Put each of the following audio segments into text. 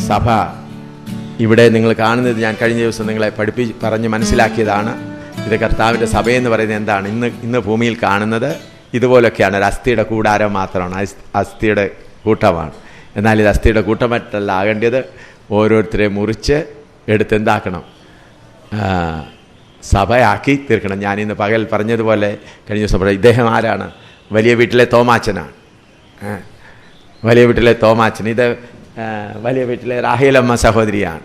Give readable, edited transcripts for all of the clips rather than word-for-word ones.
സഭ ഇവിടെ നിങ്ങൾ കാണുന്നത് ഞാൻ കഴിഞ്ഞ ദിവസം നിങ്ങളെ പറഞ്ഞ് മനസ്സിലാക്കിയതാണ്. ഇത് കർത്താവിൻ്റെ സഭയെന്ന് പറയുന്നത് എന്താണ്? ഇന്ന് ഭൂമിയിൽ കാണുന്നത് ഇതുപോലൊക്കെയാണ്. ഒരു അസ്ഥിയുടെ കൂടാരം മാത്രമാണ്, അസ്ഥിയുടെ കൂട്ടമാണ്. എന്നാൽ ഇത് അസ്ഥിയുടെ കൂട്ടമറ്റല്ല ആകേണ്ടത്. ഓരോരുത്തരെ മുറിച്ച് എടുത്ത് എന്താക്കണം? സഭയാക്കി തീർക്കണം. ഞാനിന്ന് പകൽ പറഞ്ഞതുപോലെ കഴിഞ്ഞ ദിവസം പറയാം, ഇദ്ദേഹം ആരാണ്? വലിയ വീട്ടിലെ തോമാച്ചനാണ്. വലിയ വീട്ടിലെ തോമാച്ചൻ. ഇത് വലിയ വീട്ടിലെ റാഹേലമ്മ സഹോദരിയാണ്.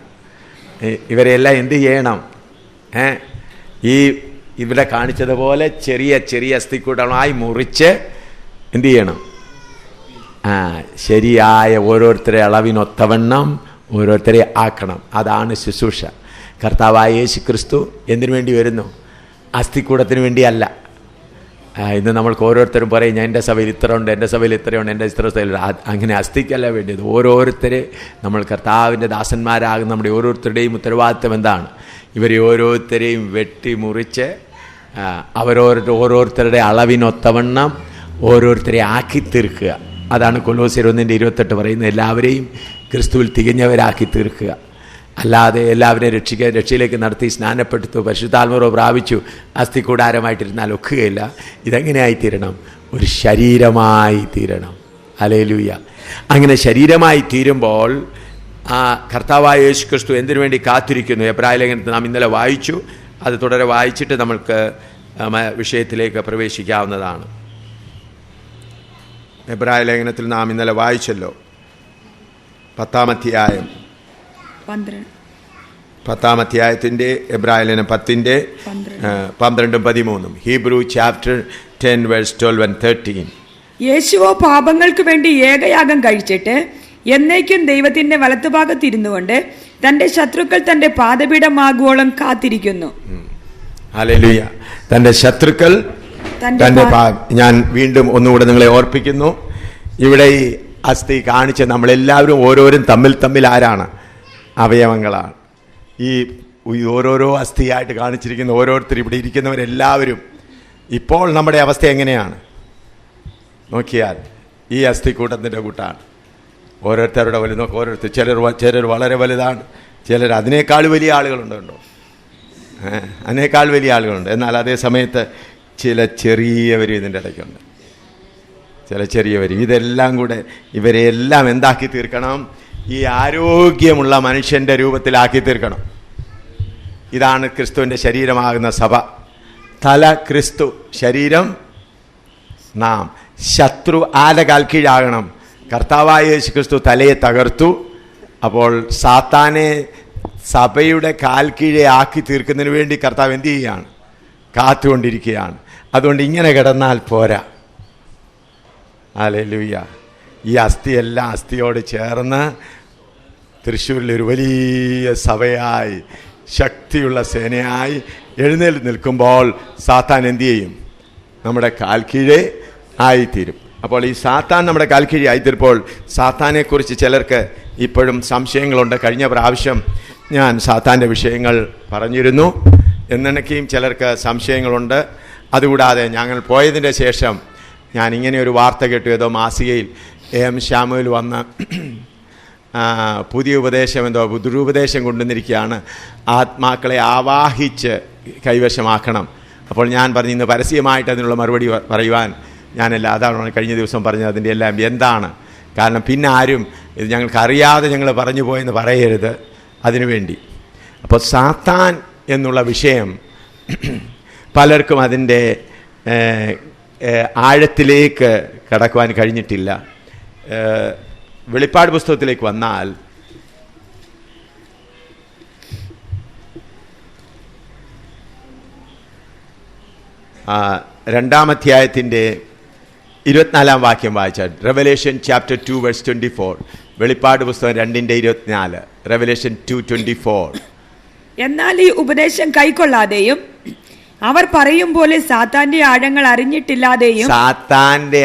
ഇവരെല്ലാം എന്ത് ചെയ്യണം? ഇവിടെ കാണിച്ചതുപോലെ ചെറിയ ചെറിയ അസ്ഥിക്കൂട്ടമായി മുറിച്ച് എന്ത് ചെയ്യണം? ശരിയായ ഓരോരുത്തരെ അളവിനൊത്തവണ്ണം ഓരോരുത്തരെ ആക്കണം. അതാണ് ശുശ്രൂഷ. കർത്താവായ യേശു ക്രിസ്തു എന്തിനു വേണ്ടി വരുന്നു? അസ്ഥിക്കൂടത്തിന് വേണ്ടിയല്ല. ഇന്ന് നമ്മൾക്ക് ഓരോരുത്തരും പറയും, ഞാൻ എൻ്റെ സഭയിൽ ഇത്ര ഉണ്ട്, എൻ്റെ സഭയിൽ ഇത്രയുണ്ട്, എൻ്റെ ഇത്ര സ്ഥലം. അങ്ങനെ അസ്ഥിക്കല്ല വേണ്ടിയത്. ഓരോരുത്തരെ നമ്മൾ കർത്താവിൻ്റെ ദാസന്മാരാകുന്ന നമ്മുടെ ഓരോരുത്തരുടെയും ഉത്തരവാദിത്വം എന്താണ്? ഇവരെ ഓരോരുത്തരെയും വെട്ടി മുറിച്ച് ഓരോരുത്തരുടെ അളവിനൊത്തവണ്ണം ഓരോരുത്തരെ ആക്കി തീർക്കുക. അതാണ് കൊലോസ്യർ 1:28 പറയുന്നത്. എല്ലാവരെയും ക്രിസ്തുവിൽ തികഞ്ഞവരാക്കി തീർക്കുക. അല്ലാതെ എല്ലാവരെയും രക്ഷയിലേക്ക് നടത്തി സ്നാനപ്പെടുത്തു പരിശുദ്ധാത്മാവ് പ്രാപിച്ചു അസ്ഥികൂടാരമായിട്ടിരുന്നാൽ ഒക്കുകയില്ല. ഇതെങ്ങനെയായിത്തീരണം? ഒരു ശരീരമായി തീരണം. ഹല്ലേലൂയ. അങ്ങനെ ശരീരമായി തീരുമ്പോൾ ആ കർത്താവായ യേശു ക്രിസ്തു എന്തിനു വേണ്ടി കാത്തിരിക്കുന്നു? എബ്രായ ലേഖനത്തിൽ നാം ഇന്നലെ വായിച്ചു. അത് തുടരെ വായിച്ചിട്ട് നമ്മൾക്ക് വിഷയത്തിലേക്ക് പ്രവേശിക്കാവുന്നതാണ്. എബ്രായ ലേഖനത്തിൽ നാം ഇന്നലെ വായിച്ചല്ലോ, 10-ാം അധ്യായം 10-ാം അധ്യായത്തിൻ്റെ എബ്രായ ലേഖനം 10-ന്റെ 12-13. Hebrew chapter 10 verse 12 and 13. യേശുവോ പാപങ്ങൾക്ക് വേണ്ടി ഏകയാഗം കഴിച്ചിട്ട് എന്നേക്കും ദൈവത്തിന്റെ വലത്തുഭാഗത്തിരുന്നുകൊണ്ട് തന്റെ ശത്രുക്കൾ തന്റെ പാദപീഠമാകുവോളം കാത്തിരിക്കുന്നു. ഹല്ലേലൂയ. തന്റെ ശത്രുക്കൾ ഞാൻ വീണ്ടും ഒന്നുകൂടെ നിങ്ങളെ ഓർപ്പിക്കുന്നു. ഇവിടെ ഈ അസ്ഥി കാണിച്ച നമ്മളെല്ലാവരും ഓരോരും തമ്മിൽ ആരാണ്? അവയവങ്ങളാണ്. ഈ ഓരോരോ അസ്ഥിയായിട്ട് കാണിച്ചിരിക്കുന്ന ഓരോരുത്തർ ഇവിടെ ഇരിക്കുന്നവരെല്ലാവരും ഇപ്പോൾ നമ്മുടെ അവസ്ഥ എങ്ങനെയാണ് നോക്കിയാൽ ഈ അസ്ഥിക്കൂട്ടത്തിൻ്റെ കൂട്ടാണ്. ഓരോരുത്തരുടെ വലുത് നോക്കുക. ഓരോരുത്തർ ചിലർ വളരെ വലുതാണ്, ചിലർ അതിനേക്കാൾ വലിയ ആളുകളുണ്ടോ? അതിനേക്കാൾ വലിയ ആളുകളുണ്ട്. എന്നാൽ അതേ സമയത്ത് ചില ചെറിയവരും ഇതിൻ്റെ ഇടയ്ക്കുണ്ട്. ചില ചെറിയവരും. ഇതെല്ലാം കൂടെ ഇവരെല്ലാം എന്താക്കി തീർക്കണം? ഈ ആരോഗ്യമുള്ള മനുഷ്യൻ്റെ രൂപത്തിലാക്കി തീർക്കണം. ഇതാണ് ക്രിസ്തുവിൻ്റെ ശരീരമാകുന്ന സഭ. തല ക്രിസ്തു, ശരീരം നാം. ശത്രു ആരുടെ കാൽ കീഴാകണം? കർത്താവായ യേശു ക്രിസ്തു തലയെ തകർത്തു. അപ്പോൾ സാത്താനെ സഭയുടെ കാൽ കീഴെ ആക്കി തീർക്കുന്നതിന് വേണ്ടി കർത്താവ് എന്ത് ചെയ്യുകയാണ്? കാത്തുകൊണ്ടിരിക്കുകയാണ്. അതുകൊണ്ട് ഇങ്ങനെ കിടന്നാൽ പോരാ. ഹല്ലേലൂയ. ഈ അസ്ഥിയെല്ലാം അസ്ഥിയോട് ചേർന്ന് തൃശ്ശൂരിൽ ഒരു വലിയ സഭയായി, ശക്തിയുള്ള സേനയായി എഴുന്നേറ്റ് നിൽക്കുമ്പോൾ സാത്താൻ എന്തു ചെയ്യും? നമ്മുടെ കാൽ കീഴെ ആയിത്തീരും. അപ്പോൾ ഈ സാത്താൻ നമ്മുടെ കാൽ കീഴെ ആയിത്തീരുമ്പോൾ സാത്താനെക്കുറിച്ച് ചിലർക്ക് ഇപ്പോഴും സംശയങ്ങളുണ്ട്. കഴിഞ്ഞ പ്രാവശ്യം ഞാൻ സാത്താൻ്റെ വിഷയങ്ങൾ പറഞ്ഞിരുന്നു. എന്നൊക്കെയും ചിലർക്ക് സംശയങ്ങളുണ്ട്. അതുകൂടാതെ ഞങ്ങൾ പോയതിൻ്റെ ശേഷം ഞാൻ ഇങ്ങനെ ഒരു വാർത്ത കേട്ടു. ഏതോ മാസികയിൽ AM ശാമുവേൽ വന്ന് പുതിയ ഉപദേശം, എന്തോ ദുരുപദേശം കൊണ്ടുവന്നിരിക്കുകയാണ്. ആത്മാക്കളെ ആവാഹിച്ച് കൈവശമാക്കണം. അപ്പോൾ ഞാൻ പറഞ്ഞു, ഇന്ന് പരസ്യമായിട്ട് അതിനുള്ള മറുപടി പറയുവാൻ ഞാനല്ല. അതാണ് കഴിഞ്ഞ ദിവസം പറഞ്ഞത്. അതിൻ്റെ എല്ലാം എന്താണ് കാരണം? പിന്നെ ആരും ഇത് ഞങ്ങൾക്കറിയാതെ ഞങ്ങൾ പറഞ്ഞു പോയെന്ന് പറയരുത്. അതിനുവേണ്ടി അപ്പോൾ സാത്താൻ എന്നുള്ള വിഷയം പലർക്കും അതിൻ്റെ ആഴത്തിലേക്ക് കടക്കുവാൻ കഴിഞ്ഞിട്ടില്ല. വെളിപ്പാട് പുസ്തകത്തിലേക്ക് വന്നാൽ രണ്ടാം അധ്യായത്തിൻ്റെ 24-ാം വാക്യം വായിച്ചാൽ, റെവലേഷൻ ചാപ്റ്റർ 2 വേഴ്സ് 24. വെളിപ്പാട് പുസ്തകം 2:24. റെവലേഷൻ 2:24. എന്നാൽ ഈ ഉപദേശം കൈക്കൊള്ളാതെയും അവർ പറയും പോലെ സാത്താന്റെ ആഴങ്ങൾ അറിഞ്ഞിട്ടില്ലാതെയും സാത്താന്റെ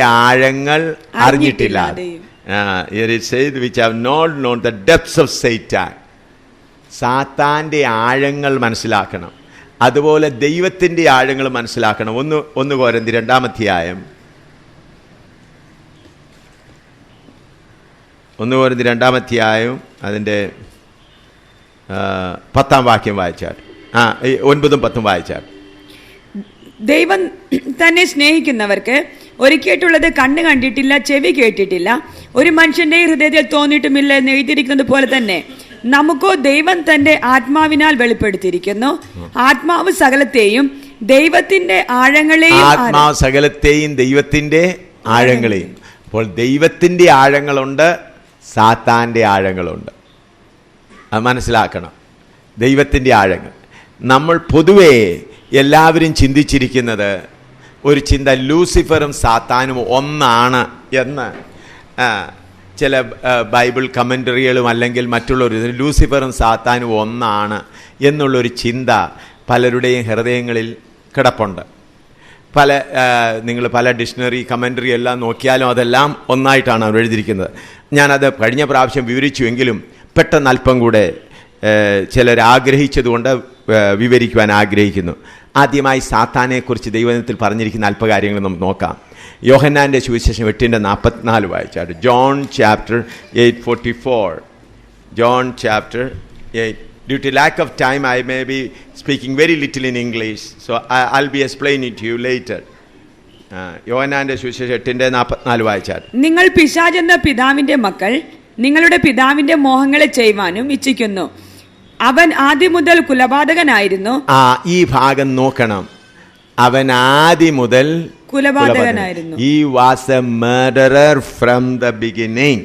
ആഴങ്ങൾ മനസ്സിലാക്കണം. അതുപോലെ ദൈവത്തിന്റെ ആഴങ്ങൾ മനസ്സിലാക്കണം. 1 കൊരിന്ത്യർ 2-ാം അധ്യായം 1 കൊരിന്ത്യർ 2-ാം അധ്യായം അതിൻ്റെ 10-ാം വാക്യം വായിച്ചാൽ 9-ഉം 10-ഉം വായിച്ചാൽ. ദൈവം തന്നെ സ്നേഹിക്കുന്നവർക്ക് ഒരുക്കിയിട്ടുള്ളത് കണ്ണ് കണ്ടിട്ടില്ല, ചെവി കേട്ടിട്ടില്ല, ഒരു മനുഷ്യന്റെ ഹൃദയത്തിൽ തോന്നിയിട്ടുമില്ല എന്ന് എഴുതിയിരിക്കുന്നത് പോലെ തന്നെ നമുക്കോ ദൈവം തന്റെ ആത്മാവിനാൽ വെളിപ്പെടുത്തിയിരിക്കുന്നു. ആത്മാവ് സകലത്തെയും ദൈവത്തിന്റെ ആഴങ്ങളെയും ദൈവത്തിന്റെ ആഴങ്ങളെയും. അപ്പോൾ ദൈവത്തിന്റെ ആഴങ്ങളുണ്ട്, സാത്താന്റെ ആഴങ്ങളുണ്ട്. അത് മനസ്സിലാക്കണം. ദൈവത്തിന്റെ ആഴങ്ങൾ. നമ്മൾ പൊതുവേ എല്ലാവരും ചിന്തിച്ചിരിക്കുന്നത് ഒരു ചിന്ത, ലൂസിഫറും സാത്താനും ഒന്നാണ് എന്ന്. ചില ബൈബിൾ കമൻ്ററികളും അല്ലെങ്കിൽ മറ്റുള്ളവർ ലൂസിഫറും സാത്താനും ഒന്നാണ് എന്നുള്ളൊരു ചിന്ത പലരുടെയും ഹൃദയങ്ങളിൽ കിടപ്പുണ്ട്. നിങ്ങൾ പല ഡിക്ഷണറി കമൻ്ററി എല്ലാം നോക്കിയാലും അതെല്ലാം ഒന്നായിട്ടാണ് അവർ എഴുതിയിരിക്കുന്നത്. ഞാനത് കഴിഞ്ഞ പ്രാവശ്യം വിവരിച്ചുവെങ്കിലും പെട്ടെന്ന് അല്പം കൂടെ ചിലർ ആഗ്രഹിച്ചതുകൊണ്ട് വിവരിക്കുവാൻ ആഗ്രഹിക്കുന്നു. ആദ്യമായി സാത്താനെക്കുറിച്ച് ദൈവത്തിൽ പറഞ്ഞിരിക്കുന്ന അല്പകാര്യങ്ങൾ നമുക്ക് നോക്കാം. യോഹന്നാൻ്റെ സുവിശേഷം 8:44 വായിച്ചാൽ. John chapter 8:44. John chapter 8. Due to lack of time, I may be speaking very little in English, so I'll be explaining to you later. യോഹന്നാൻ്റെ സുവിശേഷം 8:44 വായിച്ചാൽ. നിങ്ങൾ പിശാചെന്ന പിതാവിന്റെ മക്കൾ നിങ്ങളുടെ പിതാവിന്റെ മോഹങ്ങളെ ചെയ്യുവാനും ഇച്ഛിക്കുന്നു. അവൻ ആദ്യം മുതൽ കുലപാതകനായിരുന്നു. ഈ ഭാഗം നോക്കണം. അവൻ ആദ്യം മുതൽ കുലപാതകനായിരുന്നു. He was a murderer from the beginning.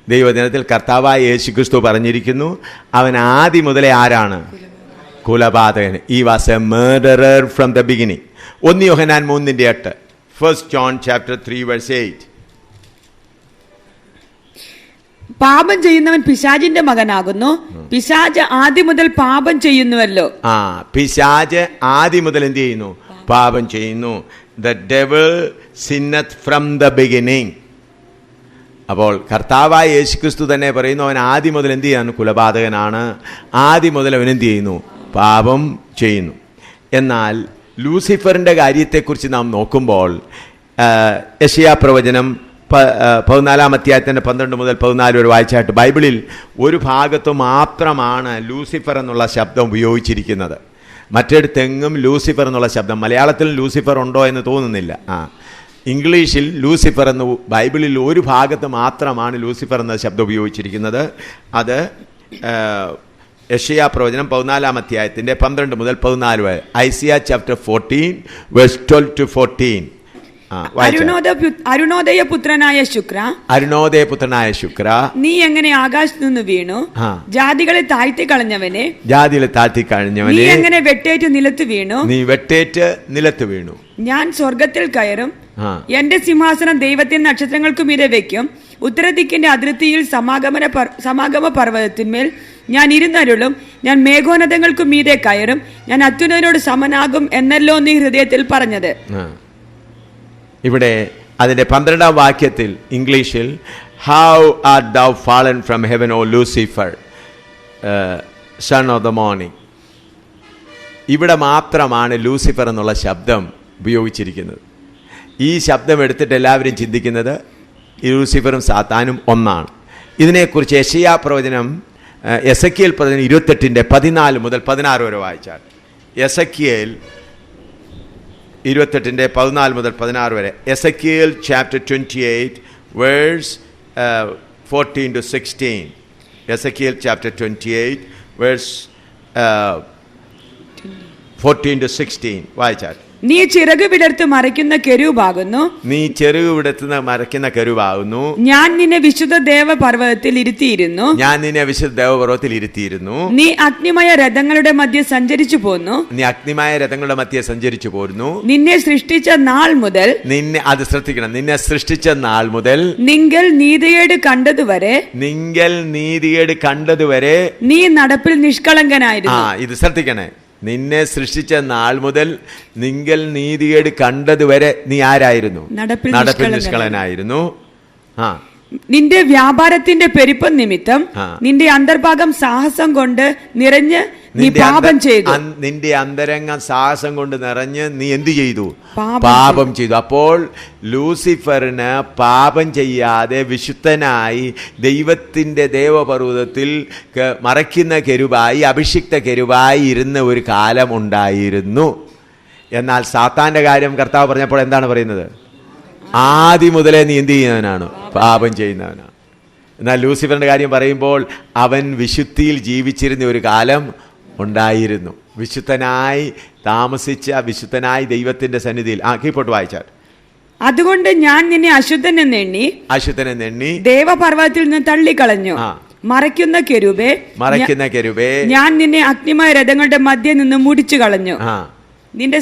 ദൈവദിനത്തിൽ കർത്താവായ യേശുക്രിസ്തു പറഞ്ഞിരിക്കുന്നു, അവൻ ആദ്യം മുതലേ ആരാണ്? കുലപാതകൻ. He was a murderer from the beginning. 1 Yohannan 3:8. 1 John chapter 3 verse 8. പാപം ചെയ്യുന്നവൻ പിശാചിന്റെ മകനാകുന്നു. പിശാച് ആദ്യം മുതൽ പാപം ചെയ്യുന്നുവല്ലോ. പിശാച് ആദ്യം മുതൽ എന്ത് ചെയ്യുന്നു? പാപം ചെയ്യുന്നു. The devil sinneth from the beginning. അപ്പോൾ കർത്താവായ യേശുക്രിസ്തു തന്നെ പറയുന്നു, അവൻ ആദ്യം മുതൽ എന്ത് ചെയ്യാണ്? കുലപാതകനാണ്. ആദ്യം മുതൽ അവൻ എന്ത് ചെയ്യുന്നു? പാപം ചെയ്യുന്നു. എന്നാൽ ലൂസിഫറിൻ്റെ കാര്യത്തെക്കുറിച്ച് നാം നോക്കുമ്പോൾ യെശയ്യാ പ്രവചനം 14-ാം അധ്യായത്തിൻ്റെ 12 മുതൽ 14 വരെ വായിച്ചായിട്ട് ബൈബിളിൽ ഒരു ഭാഗത്ത് മാത്രമാണ് ലൂസിഫർ എന്നുള്ള ശബ്ദം ഉപയോഗിച്ചിരിക്കുന്നത്. മറ്റിടത്തെങ്ങും ലൂസിഫർ എന്നുള്ള ശബ്ദം, മലയാളത്തിൽ ലൂസിഫർ ഉണ്ടോ എന്ന് തോന്നുന്നില്ല. ഇംഗ്ലീഷിൽ ലൂസിഫർ എന്ന് ബൈബിളിൽ ഒരു ഭാഗത്ത് മാത്രമാണ് ലൂസിഫർ എന്ന ശബ്ദം ഉപയോഗിച്ചിരിക്കുന്നത്. അത് യെശയ്യാ പ്രവചനം 14-ാം അധ്യായത്തിൻ്റെ 12 മുതൽ 14 വരെ. Isaiah chapter 14 verse 12 to 14. അരുണോദയ പുത്രനായ ശുക്ര, നീ എങ്ങനെ ആകാശത്ത് നിന്ന് വീണു? ജാതികളെ താഴ്ത്തി കളഞ്ഞവനെ, നീ എങ്ങനെ വെട്ടേറ്റ് നിലത്ത് വീണു? ഞാൻ സ്വർഗത്തിൽ കയറും, എന്റെ സിംഹാസനം ദൈവത്തിന്റെ നക്ഷത്രങ്ങൾക്കു മീതെ വെക്കും. ഉത്തരദിക്കിന്റെ അതിർത്തിയിൽ സമാഗമ പർവ്വതത്തിന്മേൽ ഞാൻ ഇരുന്നരുളും. ഞാൻ മേഘോന്നതങ്ങൾക്കു മീതെ കയറും. ഞാൻ അത്യുന്നതനോട് സമനാകും എന്നല്ലോ നീ ഹൃദയത്തിൽ പറഞ്ഞത്. ഇവിടെ അതിൻ്റെ 12-ാം വാക്യത്തിൽ ഇംഗ്ലീഷിൽ how art thou fallen from heaven O Lucifer son of the morning. ഇവിടെ മാത്രമാണ് ലൂസിഫർ എന്നുള്ള ശബ്ദം ഉപയോഗിച്ചിരിക്കുന്നത്. ഈ ശബ്ദം എടുത്തിട്ട് എല്ലാവരും ചിന്തിക്കുന്നത് ലൂസിഫറും സാത്താനും ഒന്നാണ്. ഇതിനെക്കുറിച്ച് യെശയ്യാ പ്രവചനം എസെക്കിയേൽ പ്രവചനം 28:14 മുതൽ 16 വരെ വായിച്ചാൽ. എസെക്കിയേൽ 28:14 മുതൽ 16 വരെ. Ezekiel chapter 28 verse 14 to 16. Ezekiel chapter 28 verse 14 to 16 വായിച്ചാൽ. നീ ചിറക് വിടർത്ത് മറയ്ക്കുന്ന കെരൂബാകുന്നു. ഞാൻ നിന്നെ വിശുദ്ധ ദേവപർവ്വതത്തിൽ ഇരുത്തിയിരുന്നു. നീ അഗ്നിമയ രഥങ്ങളുടെ മധ്യ സഞ്ചരിച്ചു പോന്നു. നിന്നെ സൃഷ്ടിച്ച നാൾ മുതൽ നിങ്ങൾ നീതിയേട് കണ്ടതുവരെ നീ നടപ്പിൽ നിഷ്കളങ്കനായിരുന്നു. ഇത് ശ്രദ്ധിക്കണേ. നിന്നെ സൃഷ്ടിച്ച നാൾ മുതൽ നിങ്ങൾ നീതിയേട് കണ്ടതുവരെ നീ ആരായിരുന്നു? നടപ്പിൽ നിഷ്കളനായിരുന്നു. നിന്റെ വ്യാപാരത്തിന്റെ പെരുപ്പം നിമിത്തം നിന്റെ അന്തർഭാഗം സാഹസം കൊണ്ട് നിറഞ്ഞ് നീ പാപം ചെയ്തു. നിന്റെ അന്തരംഗം സാഹസം കൊണ്ട് നിറഞ്ഞ് നീ എന്ത് ചെയ്തു? പാപം ചെയ്തു. അപ്പോൾ ലൂസിഫറിന് പാപം ചെയ്യാതെ വിശുദ്ധനായി ദൈവത്തിൻ്റെ ദേവപർവ്വതത്തിൽ മറയ്ക്കുന്ന കെരുബായി, അഭിഷിക്ത കെരുബായി ഇരുന്ന ഒരു കാലം ഉണ്ടായിരുന്നു. എന്നാൽ സാത്താൻ്റെ കാര്യം കർത്താവ് പറഞ്ഞപ്പോൾ എന്താണ് പറയുന്നത്? ആദ്യം മുതലേ നീ എന്ത് ചെയ്യുന്നവനാണ്? പാപം ചെയ്യുന്നവനാണ്. എന്നാൽ ലൂസിഫറിൻ്റെ കാര്യം പറയുമ്പോൾ അവൻ വിശുദ്ധിയിൽ ജീവിച്ചിരുന്ന ഒരു കാലം ഉണ്ടായിരുന്നു. വിശുദ്ധനായി താമസിച്ച, വിശുദ്ധനായി ദൈവത്തിൻ്റെ സന്നിധിയിൽ. കീഴ്പോട്ട് വായിച്ചാൽ, അതുകൊണ്ട് ഞാൻ നിന്നെ അശുദ്ധനെന്നെണ്ണി ദേവപർവ്വതത്തിൽ നിന്ന് തള്ളിക്കളഞ്ഞു. മറയ്ക്കുന്ന കെരൂബേ, ഞാൻ നിന്നെ അഗ്നിമയ രഥങ്ങളുടെ മധ്യേ നിന്ന് മുടിച്ചു കളഞ്ഞു. നിന്റെ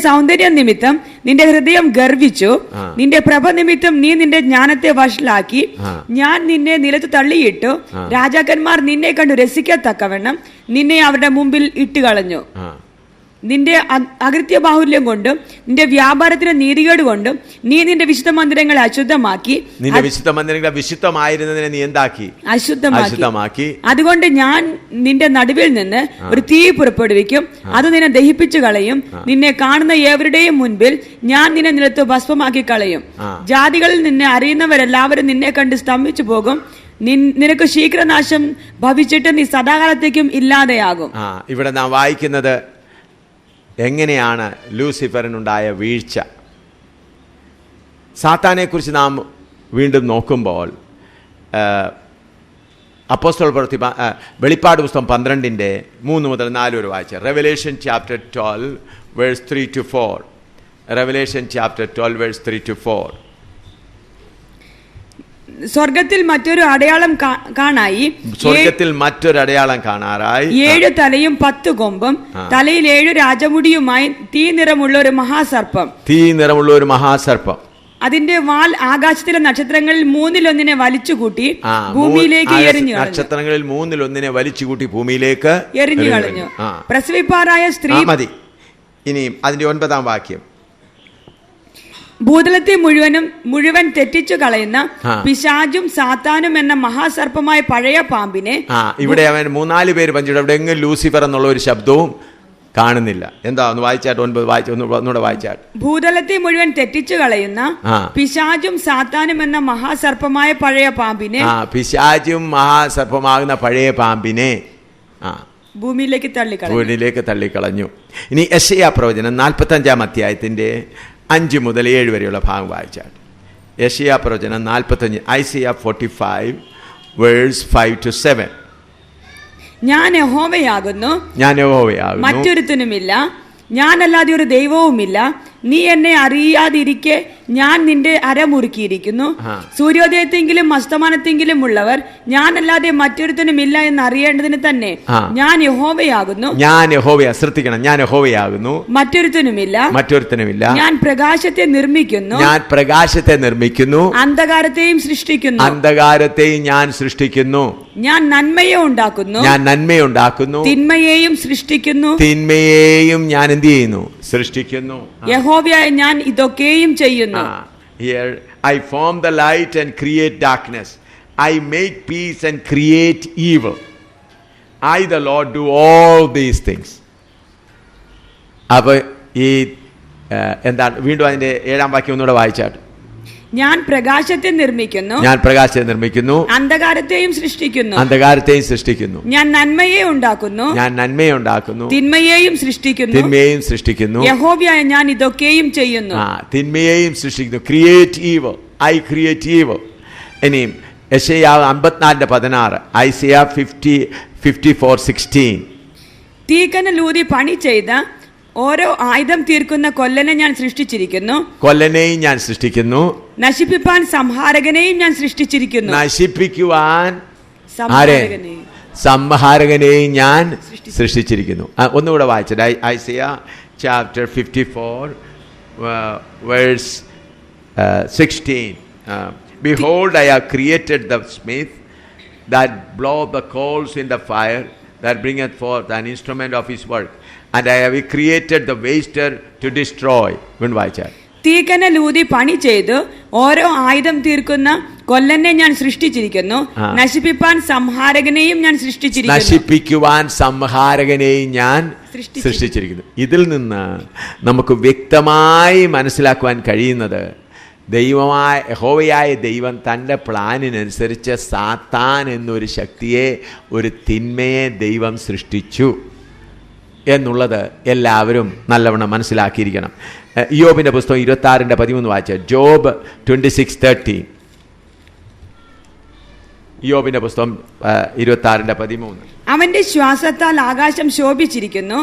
സൗന്ദര്യം നിമിത്തം നിന്റെ ഹൃദയം ഗർവിച്ചു. നിന്റെ പ്രഭ നിമിത്തം നീ നിന്റെ ജ്ഞാനത്തെ വഷളാക്കി. ഞാൻ നിന്നെ നിലത്ത് തള്ളിയിട്ടു. രാജാക്കന്മാർ നിന്നെ കണ്ടു രസിക്കത്തക്കവണ്ണം നിന്നെ അവരുടെ മുമ്പിൽ ഇട്ടുകളഞ്ഞു. നിന്റെ അകൃത്യ ബാഹുല്യം കൊണ്ടും നിന്റെ വ്യാപാരത്തിന്റെ നീതികേട് കൊണ്ടും നീ നിന്റെ വിശുദ്ധ മന്ദിരങ്ങളെ അശുദ്ധമാക്കി. നിന്റെ വിശുദ്ധ മന്ദിരങ്ങളെ വിശുദ്ധമായിരുന്നതിനെ നീ എന്താക്കി? അശുദ്ധമാക്കി. അതുകൊണ്ട് ഞാൻ നിന്റെ നടുവിൽ നിന്ന് ഒരു തീ പുറപ്പെടുവിക്കും. അത് നിന്നെ ദഹിപ്പിച്ചു കളയും. നിന്നെ കാണുന്ന ഏവരുടെയും മുൻപിൽ ഞാൻ നിന്നെ നിലത്ത് ഭസ്മമാക്കി കളയും. ജാതികളിൽ നിന്നെ അറിയുന്നവരെല്ലാവരും നിന്നെ കണ്ട് സ്തംഭിച്ചു പോകും. നിനക്ക് ശീഘ്രനാശം ഭവിച്ചിട്ട് നീ സദാകാലത്തേക്കും ഇല്ലാതെയാകും. ഇവിടെ നാം വായിക്കുന്നത് എങ്ങനെയാണ് ലൂസിഫറിനുണ്ടായ വീഴ്ച. സാത്താനെക്കുറിച്ച് നാം വീണ്ടും നോക്കുമ്പോൾ അപ്പോസ്തല പ്രവൃത്തി വെളിപ്പാട് പുസ്തകം 12:3 മുതൽ 4 വരെ വായിച്ച Revelation chapter 12 verse 3-4. Revelation chapter 12 verse 3-4. സ്വർഗത്തിൽ മറ്റൊരു അടയാളം കാണായി. 7 തലയും 10 കൊമ്പും തലയിൽ 7 രാജമുടിയുമായി തീ നിറമുള്ള ഒരു മഹാസർപ്പം. അതിന്റെ വാൽ ആകാശത്തിലെ നക്ഷത്രങ്ങളിൽ 1/3 വലിച്ചുകൂട്ടി ഭൂമിയിലേക്ക് എറിഞ്ഞു. നക്ഷത്രങ്ങളിൽ 1/3 വലിച്ചുകൂട്ടി ഭൂമിയിലേക്ക് എറിഞ്ഞു കളഞ്ഞു. പ്രസവിപ്പാറായ സ്ത്രീ. മതി. ഇനിയും അതിന്റെ 9-ാം വാക്യം. ഭൂതലത്തെ മുഴുവൻ തെറ്റിച്ചു കളയുന്ന പിശാചും സാത്താനും എന്ന മഹാസർപ്പമായ പഴയ പാമ്പിനെ. ഇവിടെ അവൻ 3-4 പേര് പഞ്ചിട്ട് അവിടെ എങ്ങും ലൂസിഫർ എന്നുള്ള ഒരു ശബ്ദവും കാണുന്നില്ല. എന്താ ഒന്ന് വായിച്ചാട്ട്? 9 ഒന്നുകൂടെ വായിച്ചാട്ട്. ഭൂതലത്തെ മുഴുവൻ തെറ്റിച്ചു കളയുന്ന പിശാചും സാത്താനും എന്ന മഹാസർപ്പമായ പഴയ പാമ്പിനെ. പിശാചും മഹാസർപ്പമാകുന്ന പഴയ പാമ്പിനെ ഭൂമിയിലേക്ക് തള്ളിക്കളഞ്ഞു. ഇനി യെശയ്യാ പ്രവചനം 45-ാം അധ്യായത്തിന്റെ 5 മുതൽ 7 വരെയുള്ള ഭാഗം വായിച്ചാൽ. യെശയ്യാ പ്രവചനം 45, ഐസയ്യാ 45 വേഴ്സ് 5-7. ഞാൻ യഹോവയാകുന്നു, മറ്റൊരുത്തനുമില്ല. ഞാനല്ലാതെ ഒരു ദൈവവുമില്ല. നീ എന്നെ അറിയാതിരിക്കെ ഞാൻ നിന്റെ അരമുറുക്കിയിരിക്കുന്നു. സൂര്യോദയത്തെങ്കിലും അസ്തമാനത്തെങ്കിലും ഉള്ളവർ ഞാനല്ലാതെ മറ്റൊരുത്തനുമില്ല എന്ന് അറിയേണ്ടതിന് തന്നെ ഞാൻ യഹോവയാകുന്നു. ശ്രദ്ധിക്കണം, ഞാൻ യഹോവയാകുന്നു, മറ്റൊരുത്തനുമില്ല. ഞാൻ പ്രകാശത്തെ നിർമ്മിക്കുന്നു, അന്ധകാരത്തെയും ഞാൻ സൃഷ്ടിക്കുന്നു. ഞാൻ നന്മയെ ഉണ്ടാക്കുന്നു, തിന്മയെയും ഞാൻ എന്ത് ചെയ്യുന്നു? സൃഷ്ടിക്കുന്നു. യഹോവയായ ഞാൻ ഇതൊക്കെയും ചെയ്യുന്നു. Here I form the light and create darkness. I make peace and create evil. I the Lord do all these things. അപ്പോൾ ഈ എന്താണ്? വീണ്ടും അതിന്റെ 7-ാം വാക്യം ഒന്നുകൂടെ വായിച്ചാട്ട്. ഞാൻ പ്രകാശത്തെ നിർമ്മിക്കുന്നു, അന്ധകാരത്തെയും സൃഷ്ടിക്കുന്നു. ഞാൻ നന്മയെ ഉണ്ടാക്കുന്നു, തിന്മയെയും സൃഷ്ടിക്കുന്നു. യഹോവയായ ഞാൻ ഇതൊക്കെയും ചെയ്യുന്നു. തിന്മയെയും സൃഷ്ടിക്കുന്നു. Create ഈവൽ, I create ഈവൽ. ഇനിയും യെശയ്യാ 54:16, ഐസയ്യാ 54:16. തീക്കനലൂതി പണി ചെയ്ത ഓരോ ആയുധം തീർക്കുന്ന കൊല്ലനെയും ഞാൻ സൃഷ്ടിച്ചിരിക്കുന്നു. നശിപ്പിപ്പാൻ സംഹാരകനെയും ഞാൻ സൃഷ്ടിച്ചിരിക്കുന്നു. സംഹാരകനെയും ഞാൻ സൃഷ്ടിച്ചിരിക്കുന്നു. ഒന്നുകൂടെ വായിച്ചത് ഐസയ്യാ chapter 54 verse 16. Behold, I have created the smith that bloweth the coals in the fire, that bringeth forth an instrument of his work. And I have created the waster to destroy. തീക്കനലൂതി പണി ചെയ്തു ഓരോ ആയുധം തീർക്കുന്ന കൊല്ലനെ ഞാൻ സൃഷ്ടിച്ചിരിക്കുന്നു. നശിപ്പിപ്പാൻ സംഹാരകനെയും ഞാൻ സൃഷ്ടിച്ചിരിക്കുന്നു. നശിപ്പിക്കുവാൻ സംഹാരകനെയും ഞാൻ സൃഷ്ടിച്ചിരിക്കുന്നു. ഇതിൽ നിന്ന് നമുക്ക് വ്യക്തമായി മനസ്സിലാക്കുവാൻ കഴിയുന്നത് യഹോവയായ ദൈവം തൻ്റെ പ്ലാനിനനുസരിച്ച് സാത്താൻ എന്നൊരു ശക്തിയെ, ഒരു തിന്മയെ ദൈവം സൃഷ്ടിച്ചു എന്നുള്ളത് എല്ലാവരും നല്ലവണ്ണം മനസ്സിലാക്കിയിരിക്കണം. ഇയ്യോബിൻ്റെ പുസ്തകം 26:13 വായിച്ച ജോബ് 26:13. ഇയ്യോബിന്റെ പുസ്തകം 26:13. അവന്റെ ശ്വാസത്താൽ ആകാശം ശോഭിച്ചിരിക്കുന്നു,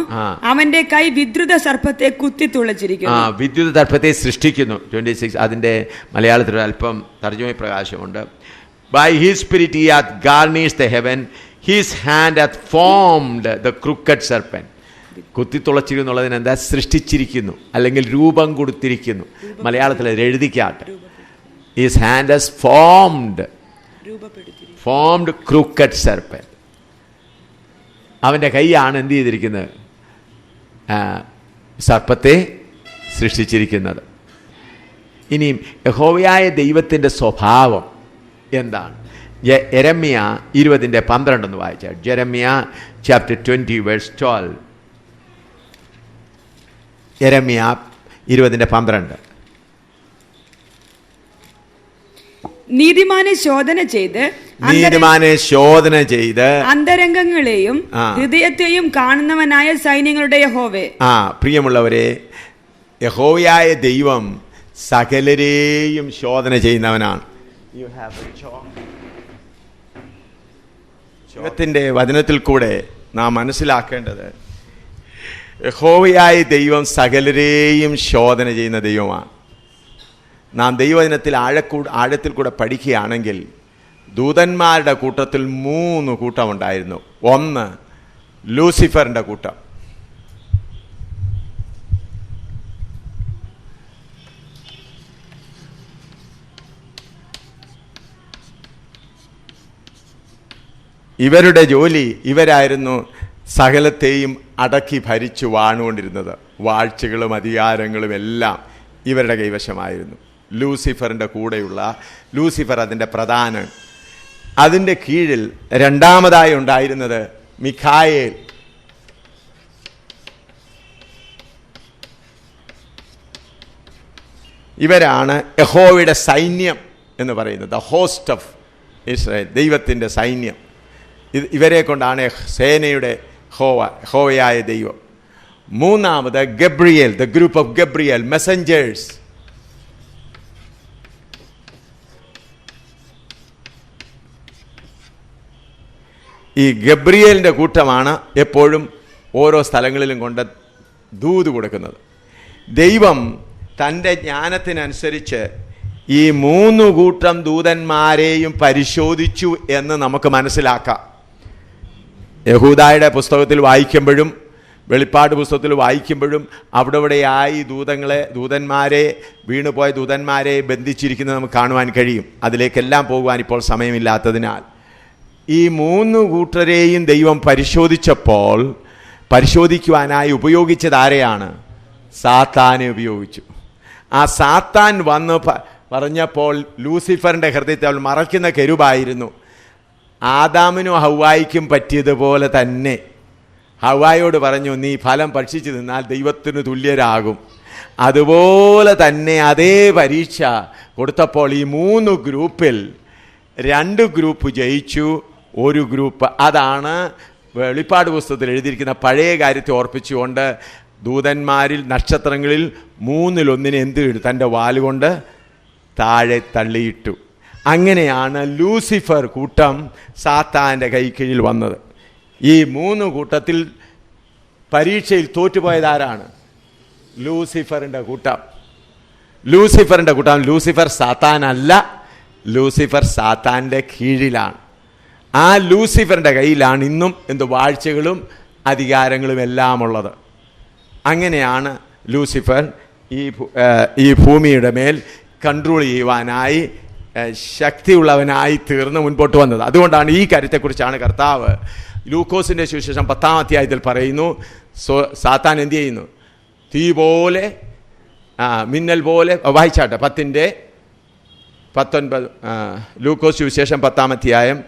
അവന്റെ കൈ വിദ്രുത സർപ്പത്തെ കുത്തി തുളച്ചിരിക്കുന്നു. വിദ്യുത സർപ്പത്തെ സൃഷ്ടിക്കുന്നു. 26. അതിന്റെ മലയാളത്തിൽ അല്പം തർജ്ജമ പ്രകാശമുണ്ട്. By his spirit he hath garnished the heaven, his hand hath formed the crooked serpent. കുത്തിത്തുളച്ചിരുന്നുള്ളതിന് എന്താ? സൃഷ്ടിച്ചിരിക്കുന്നു, അല്ലെങ്കിൽ രൂപം കൊടുത്തിരിക്കുന്നു. മലയാളത്തിൽ എഴുതിക്കാട്ടെ. His hand has formed crooked serpent. അവൻ്റെ കൈയാണ് എന്ത് ചെയ്തിരിക്കുന്നത്? സർപ്പത്തെ സൃഷ്ടിച്ചിരിക്കുന്നത്. ഇനിയും യഹോവയായ ദൈവത്തിൻ്റെ സ്വഭാവം എന്താണ്? യെരമ്യ 20:12 വായിച്ചാൽ. യെരമ്യ chapter 20 verse 12. യെരമ്യ 20:12. നീതിമാനെ ശോധന ചെയ്ത് അന്തരംഗങ്ങളെയും ഹൃദയത്തെയും കാണുന്നവനായ സൈന്യങ്ങളുടെ യഹോവേ. പ്രിയമുള്ളവരെ, യഹോവയായ ദൈവം സകലരെയും ശോധന ചെയ്യുന്നവനാണ്. ദൈവത്തിൻ്റെ വചനത്തിൽ കൂടെ നാം മനസ്സിലാക്കേണ്ടത് യഹോവയായ ദൈവം സകലരെയും ശോധന ചെയ്യുന്ന ദൈവമാണ്. നാം ദൈവവചനത്തിൽ ആഴത്തിൽ കൂടെ പഠിക്കുകയാണെങ്കിൽ ദൂതന്മാരുടെ കൂട്ടത്തിൽ 3 കൂട്ടമുണ്ടായിരുന്നു. ഒന്ന് ലൂസിഫറിൻ്റെ കൂട്ടം. ഇവരുടെ ജോലി, ഇവരായിരുന്നു സകലത്തെയും അടക്കി ഭരിച്ചു വാണുകൊണ്ടിരുന്നത്. വാഴ്ചകളും അധികാരങ്ങളും എല്ലാം ഇവരുടെ കൈവശമായിരുന്നു. ലൂസിഫറിൻ്റെ കൂടെയുള്ള ലൂസിഫർ അതിൻ്റെ പ്രധാനൻ. അതിൻ്റെ കീഴിൽ രണ്ടാമതായി ഉണ്ടായിരുന്നത് മിഖായേൽ. ഇവരാണ് യഹോവയുടെ സൈന്യം എന്ന് പറയുന്നത്. ദ ഹോസ്റ്റ് ഓഫ് ഇസ്രായേൽ, ദൈവത്തിൻ്റെ സൈന്യം. ഇവരെ കൊണ്ടാണ് സേനയുടെ യഹോവയായ ദൈവം. മൂന്നാമത് Gabriel, the group of Gabriel, messengers. ഈ ഗബ്രിയേലിൻ്റെ കൂട്ടമാണ് എപ്പോഴും ഓരോ സ്ഥലങ്ങളിലും കൊണ്ട് ദൂത് കൊടുക്കുന്നത്. ദൈവം തൻ്റെ ജ്ഞാനത്തിനനുസരിച്ച് ഈ 3 കൂട്ടം ദൂതന്മാരെയും പരിശോധിച്ചു എന്ന് നമുക്ക് മനസ്സിലാക്കാം. യഹൂദായുടെ പുസ്തകത്തിൽ വായിക്കുമ്പോഴും വെളിപ്പാട് പുസ്തകത്തിൽ വായിക്കുമ്പോഴും അവിടെ ഇവിടെയായി ദൂതന്മാരെ വീണുപോയ ദൂതന്മാരെ ബന്ധിച്ചിരിക്കുന്നത് നമുക്ക് കാണുവാൻ കഴിയും. അതിലേക്കെല്ലാം പോകുവാൻ ഇപ്പോൾ സമയമില്ലാത്തതിനാൽ ഈ 3 കൂട്ടരെയും ദൈവം പരിശോധിച്ചപ്പോൾ പരിശോധിക്കുവാനായി ഉപയോഗിച്ചത് ആരെയാണ്? സാത്താനെ ഉപയോഗിച്ചു. ആ സാത്താൻ വന്ന് പറഞ്ഞപ്പോൾ ലൂസിഫറിൻ്റെ ഹൃദയത്തെ അവൾ മറയ്ക്കുന്ന കെരുബായിരുന്നു. ആദാമിനും ഹവ്വായിക്കും പറ്റിയതുപോലെ തന്നെ ഹവ്വായോട് പറഞ്ഞു, നീ ഫലം ഭക്ഷിച്ചു നിന്നാൽ ദൈവത്തിന് തുല്യരാകും. അതുപോലെ തന്നെ അതേ പരീക്ഷ കൊടുത്തപ്പോൾ ഈ 3 ഗ്രൂപ്പിൽ 2 ഗ്രൂപ്പ് ജയിച്ചു, 1 ഗ്രൂപ്പ്. അതാണ് വെളിപ്പാട് പുസ്തകത്തിൽ എഴുതിയിരിക്കുന്ന പഴയ കാര്യത്തെ ഓർപ്പിച്ചുകൊണ്ട് ദൂതന്മാരിൽ നക്ഷത്രങ്ങളിൽ 3-1 എന്ത് ഇട്ടു? തൻ്റെ വാലുകൊണ്ട് താഴെ തള്ളിയിട്ടു. അങ്ങനെയാണ് ലൂസിഫർ കൂട്ടം സാത്താൻ്റെ കൈക്കീഴിൽ വന്നത്. ഈ 3 കൂട്ടത്തിൽ പരീക്ഷയിൽ തോറ്റുപോയതാരാണ്? ലൂസിഫറിൻ്റെ കൂട്ടം. ലൂസിഫർ സാത്താനല്ല, ലൂസിഫർ സാത്താൻ്റെ കീഴിലാണ്. ആ ലൂസിഫറിൻ്റെ കയ്യിലാണ് ഇന്നും വാഴ്ചകളും അധികാരങ്ങളും എല്ലാം ഉള്ളത്. അങ്ങനെയാണ് ലൂസിഫർ ഈ ഭൂമിയുടെ മേൽ കൺട്രോൾ ചെയ്യുവാനായി ശക്തിയുള്ളവനായി തീർന്ന് മുൻപോട്ട് വന്നത്. അതുകൊണ്ടാണ് ഈ കാര്യത്തെക്കുറിച്ചാണ് കർത്താവ് ലൂക്കോസിൻ്റെ സുവിശേഷം 10-ാം അധ്യായത്തിൽ പറയുന്നു, സാത്താൻ എന്ത് ചെയ്യുന്നു? തീ പോലെ മിന്നൽ പോലെ വായിച്ചാട്ടെ 10:19 ലൂക്കോസ് സുവിശേഷം 10-ാം അധ്യായം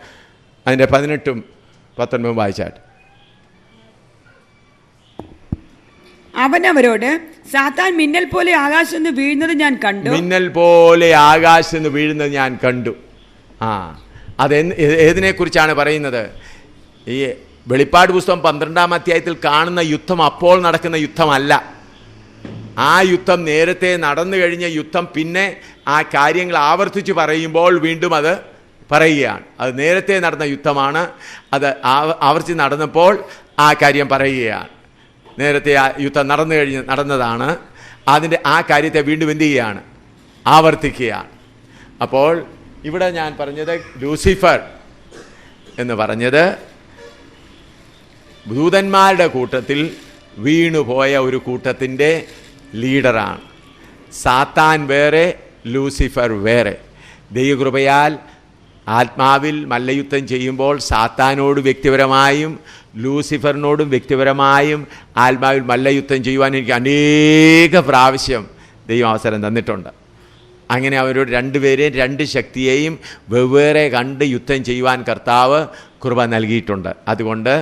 അതിൻ്റെ 18-19 വായിച്ചാട്ടെ. അവൻ അവരോട്, സാത്താൻ മിന്നൽ പോലെ ആകാശത്ത് നിന്ന് വീഴുന്നത് ഞാൻ കണ്ടു. മിന്നൽ പോലെ ആകാശത്ത് നിന്ന് വീഴുന്നത് ഞാൻ കണ്ടു. അത് ഏതിനെ കുറിച്ചാണ് പറയുന്നത്? ഈ വെളിപ്പാട് പുസ്തകം 12-ാം അധ്യായത്തിൽ കാണുന്ന യുദ്ധം അപ്പോൾ നടക്കുന്ന യുദ്ധമല്ല. ആ യുദ്ധം നേരത്തെ നടന്നു കഴിഞ്ഞ യുദ്ധം പിന്നെ ആ കാര്യങ്ങൾ ആവർത്തിച്ച് പറയുമ്പോൾ വീണ്ടും അത് പറയുകയാണ്. അത് നേരത്തെ നടന്ന യുദ്ധമാണ്. അത് ആവർത്തിച്ച് നടന്നപ്പോൾ ആ കാര്യം പറയുകയാണ്. നേരത്തെ ആ യുദ്ധം നടന്നതാണ്. അതിൻ്റെ ആ കാര്യത്തെ വീണ്ടും എന്ത് ചെയ്യുകയാണ്? ആവർത്തിക്കുകയാണ്. അപ്പോൾ ഇവിടെ ഞാൻ പറഞ്ഞത് ലൂസിഫർ എന്ന് പറഞ്ഞത് ദൂതന്മാരുടെ കൂട്ടത്തിൽ വീണുപോയ ഒരു കൂട്ടത്തിൻ്റെ ലീഡറാണ്. സാത്താൻ വേറെ, ലൂസിഫർ വേറെ. ദൈവകൃപയാൽ ആത്മാവിൽ മല്ലയുദ്ധം ചെയ്യുമ്പോൾ സാത്താനോട് വ്യക്തിപരമായും ലൂസിഫറിനോടും വ്യക്തിപരമായും ആത്മാവിൽ മല്ലയുദ്ധം ചെയ്യുവാൻ എനിക്ക് അനേക പ്രാവശ്യം ദൈവം അവസരം തന്നിട്ടുണ്ട്. അങ്ങനെ അവരോട് രണ്ടുപേരെയും, രണ്ട് ശക്തിയെയും വെവ്വേറെ കണ്ട് യുദ്ധം ചെയ്യുവാൻ കർത്താവ് കൃപ നൽകിയിട്ടുണ്ട്. അതുകൊണ്ട്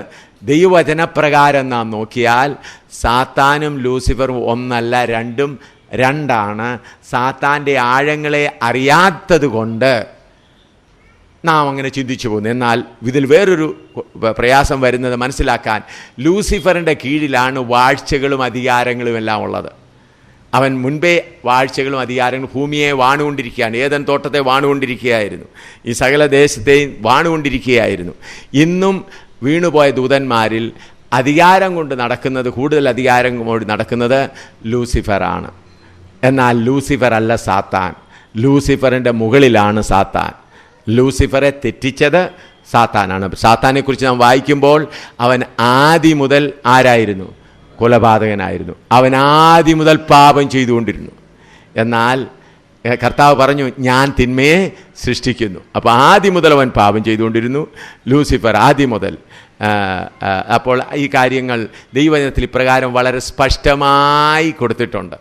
ദൈവവചനപ്രകാരം നാം നോക്കിയാൽ സാത്താനും ലൂസിഫറും ഒന്നല്ല, രണ്ടാണ്. സാത്താൻ്റെ ആഴങ്ങളെ അറിയാത്തത് കൊണ്ട് നാം അങ്ങനെ ചിന്തിച്ചു പോകുന്നു. എന്നാൽ ഇതിൽ വേറൊരു പ്രയാസം വരുന്നത് മനസ്സിലാക്കാൻ, ലൂസിഫറിൻ്റെ കീഴിലാണ് വാഴ്ചകളും അധികാരങ്ങളും എല്ലാം ഉള്ളത്. അവൻ മുൻപേ വാഴ്ചകളും അധികാരങ്ങളും ഭൂമിയെ വാണുകൊണ്ടിരിക്കുകയാണ്. ഏദൻ തോട്ടത്തെ വാണുകൊണ്ടിരിക്കുകയായിരുന്നു. ഈ സകല ദേശത്തെയും വാണുകൊണ്ടിരിക്കുകയായിരുന്നു. ഇന്നും വീണുപോയ ദൂതന്മാരിൽ അധികാരം കൊണ്ട് നടക്കുന്നത്, കൂടുതൽ അധികാരം കൊണ്ട് നടക്കുന്നത് ലൂസിഫറാണ്. എന്നാൽ ലൂസിഫർ അല്ല സാത്താൻ. ലൂസിഫറിൻ്റെ മുകളിലാണ് സാത്താൻ. ലൂസിഫറെ തെറ്റിച്ചത് സാത്താനാണ്. സാത്താനെക്കുറിച്ച് നാം വായിക്കുമ്പോൾ അവൻ ആദി മുതൽ ആരായിരുന്നു? കൊലപാതകനായിരുന്നു. അവൻ ആദി മുതൽ പാപം ചെയ്തുകൊണ്ടിരുന്നു. എന്നാൽ കർത്താവ് പറഞ്ഞു, ഞാൻ തിന്മയെ സൃഷ്ടിക്കുന്നു. അപ്പോൾ ആദ്യം മുതൽ അവൻ പാപം ചെയ്തുകൊണ്ടിരുന്നു, ലൂസിഫർ ആദ്യം മുതൽ. അപ്പോൾ ഈ കാര്യങ്ങൾ ദൈവവചനത്തിൽ ഇപ്രകാരം വളരെ സ്പഷ്ടമായി കൊടുത്തിട്ടുണ്ട്.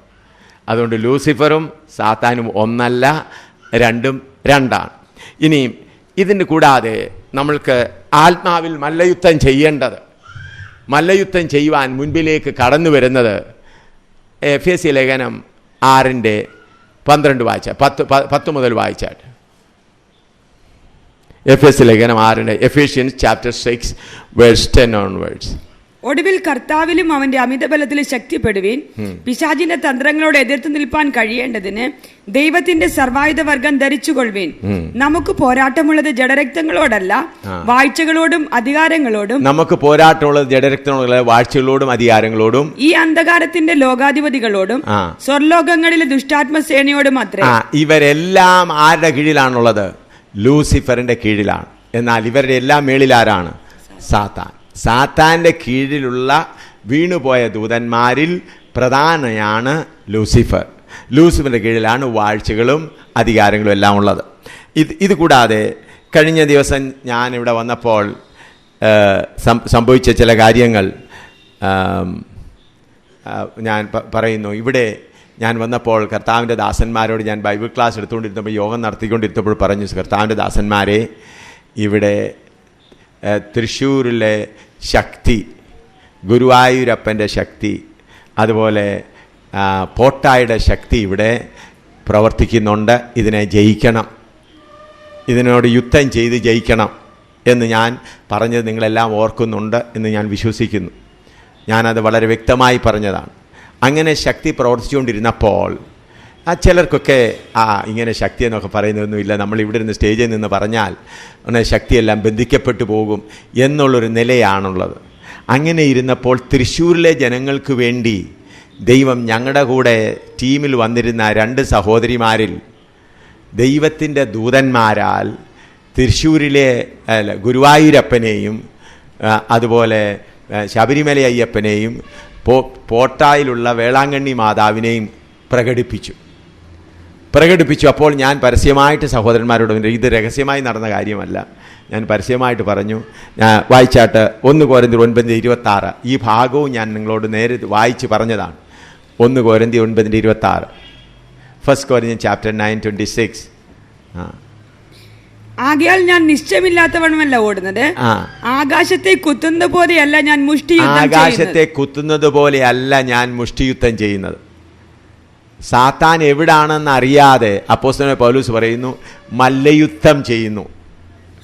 അതുകൊണ്ട് ലൂസിഫറും സാത്താനും ഒന്നല്ല, രണ്ടാണ്. ഇനിയും ഇതിന് കൂടാതെ നമ്മൾക്ക് ആത്മാവിൽ മല്ലയുദ്ധം ചെയ്യേണ്ടത്, മല്ലയുദ്ധം ചെയ്യുവാൻ മുൻപിലേക്ക് കടന്നു വരുന്നത് എഫേസ്യ ലേഖനം 6:12 വായിച്ച 10 മുതൽ വായിച്ചാട്ട്. എഫേസ്യ ലേഖനം 6 Ephesians chapter 6 verse 10 onwards. ഒടുവിൽ കർത്താവിലും അവന്റെ അമിതബലത്തിലും ശക്തിപ്പെടുവീൻ. പിശാചിന്റെ തന്ത്രങ്ങളോട് എതിർത്ത് നിൽപ്പാൻ കഴിയേണ്ടതിന് ദൈവത്തിന്റെ സർവായുധ വർഗം ധരിച്ചുകൊള്ളുവീൻ. നമുക്ക് പോരാട്ടമുള്ളത് ജഡരക്തങ്ങളോടല്ല, വാഴ്ചകളോടും അധികാരങ്ങളോടും. നമുക്ക് പോരാട്ടമുള്ളത് ജഡരക്തങ്ങളോടല്ല, വാഴ്ചകളോടും അധികാരങ്ങളോടും, ഈ അന്ധകാരത്തിന്റെ ലോകാധിപതികളോടും സ്വർലോകങ്ങളിലെ ദുഷ്ടാത്മസേനയോടും അത്രേ. ഇവരെല്ലാം ആരുടെ കീഴിലാണുള്ളത്? ലൂസിഫറിന്റെ കീഴിലാണ്. എന്നാൽ ഇവരുടെ എല്ലാം മേളിൽ ആരാണ്? സാത്താൻ. സാത്താൻ്റെ കീഴിലുള്ള വീണുപോയ ദൂതന്മാരിൽ പ്രധാനയാണ് ലൂസിഫർ. ലൂസിഫറിൻ്റെ കീഴിലാണ് വാഴ്ചകളും അധികാരങ്ങളും എല്ലാം ഉള്ളത്. ഇത് കൂടാതെ കഴിഞ്ഞ ദിവസം ഞാനിവിടെ വന്നപ്പോൾ സംഭവിച്ച ചില കാര്യങ്ങൾ ഞാൻ പറയുന്നു. ഇവിടെ ഞാൻ വന്നപ്പോൾ കർത്താവിൻ്റെ ദാസന്മാരോട് ഞാൻ ബൈബിൾ ക്ലാസ് എടുത്തുകൊണ്ടിരുന്നപ്പോൾ, യോഗം നടത്തിക്കൊണ്ടിരുന്നപ്പോൾ പറഞ്ഞു, കർത്താവിൻ്റെ ദാസന്മാരെ, ഇവിടെ തൃശ്ശൂരിലെ ശക്തി, ഗുരുവായൂരപ്പൻ്റെ ശക്തി, അതുപോലെ പോട്ടായുടെ ശക്തി ഇവിടെ പ്രവർത്തിക്കുന്നുണ്ട്. ഇതിനെ ജയിക്കണം, ഇതിനോട് യുദ്ധം ചെയ്ത് ജയിക്കണം എന്ന് ഞാൻ പറഞ്ഞത് നിങ്ങളെല്ലാം ഓർക്കുന്നുണ്ട് എന്ന് ഞാൻ വിശ്വസിക്കുന്നു. ഞാനത് വളരെ വ്യക്തമായി പറഞ്ഞതാണ്. അങ്ങനെ ശക്തി പ്രവർത്തിച്ചുകൊണ്ടിരുന്നപ്പോൾ ചിലർക്കൊക്കെ ഇങ്ങനെ ശക്തി എന്നൊക്കെ പറയുന്നതൊന്നുമില്ല, നമ്മൾ ഇവിടെ നിന്ന് സ്റ്റേജിൽ നിന്ന് പറഞ്ഞാൽ ശക്തിയെല്ലാം ബന്ധിക്കപ്പെട്ടു പോകും എന്നുള്ളൊരു നിലയാണുള്ളത്. അങ്ങനെ ഇരുന്നപ്പോൾ തൃശ്ശൂരിലെ ജനങ്ങൾക്ക് വേണ്ടി ദൈവം ഞങ്ങളുടെ കൂടെ ടീമിൽ വന്നിരുന്ന 2 സഹോദരിമാരിൽ ദൈവത്തിൻ്റെ ദൂതന്മാരാൽ തൃശ്ശൂരിലെ ഗുരുവായൂരപ്പനെയും അതുപോലെ ശബരിമല അയ്യപ്പനെയും പോട്ടായിലുള്ള വേളാങ്കണ്ണി മാതാവിനെയും പ്രകടിപ്പിച്ചു. അപ്പോൾ ഞാൻ പരസ്യമായിട്ട് സഹോദരന്മാരോട്, ഇത് രഹസ്യമായി നടന്ന കാര്യമല്ല, ഞാൻ പരസ്യമായിട്ട് പറഞ്ഞു. വായിച്ചാട്ട് 1 Corinthians 9:26 ഈ ഭാഗവും ഞാൻ നിങ്ങളോട് നേരെ വായിച്ച് പറഞ്ഞതാണ്. 1 കൊരിന്ത്യർ 9:26. 1 Corinthians chapter 9:26. ആകയാൽ ഞാൻ നിശ്ചയമില്ലാത്തവണ്ണമല്ല ഓടുന്നത്, ആകാശത്തെ കുത്തുന്ന പോലെയല്ല ഞാൻ മുഷ്ടിയുദ്ധം ചെയ്യുന്നത്. സാത്താൻ എവിടാണെന്ന് അറിയാതെ അപ്പോസ്തലനായ പൗലോസ് പറയുന്നു, മല്ലയുദ്ധം ചെയ്യുന്നു.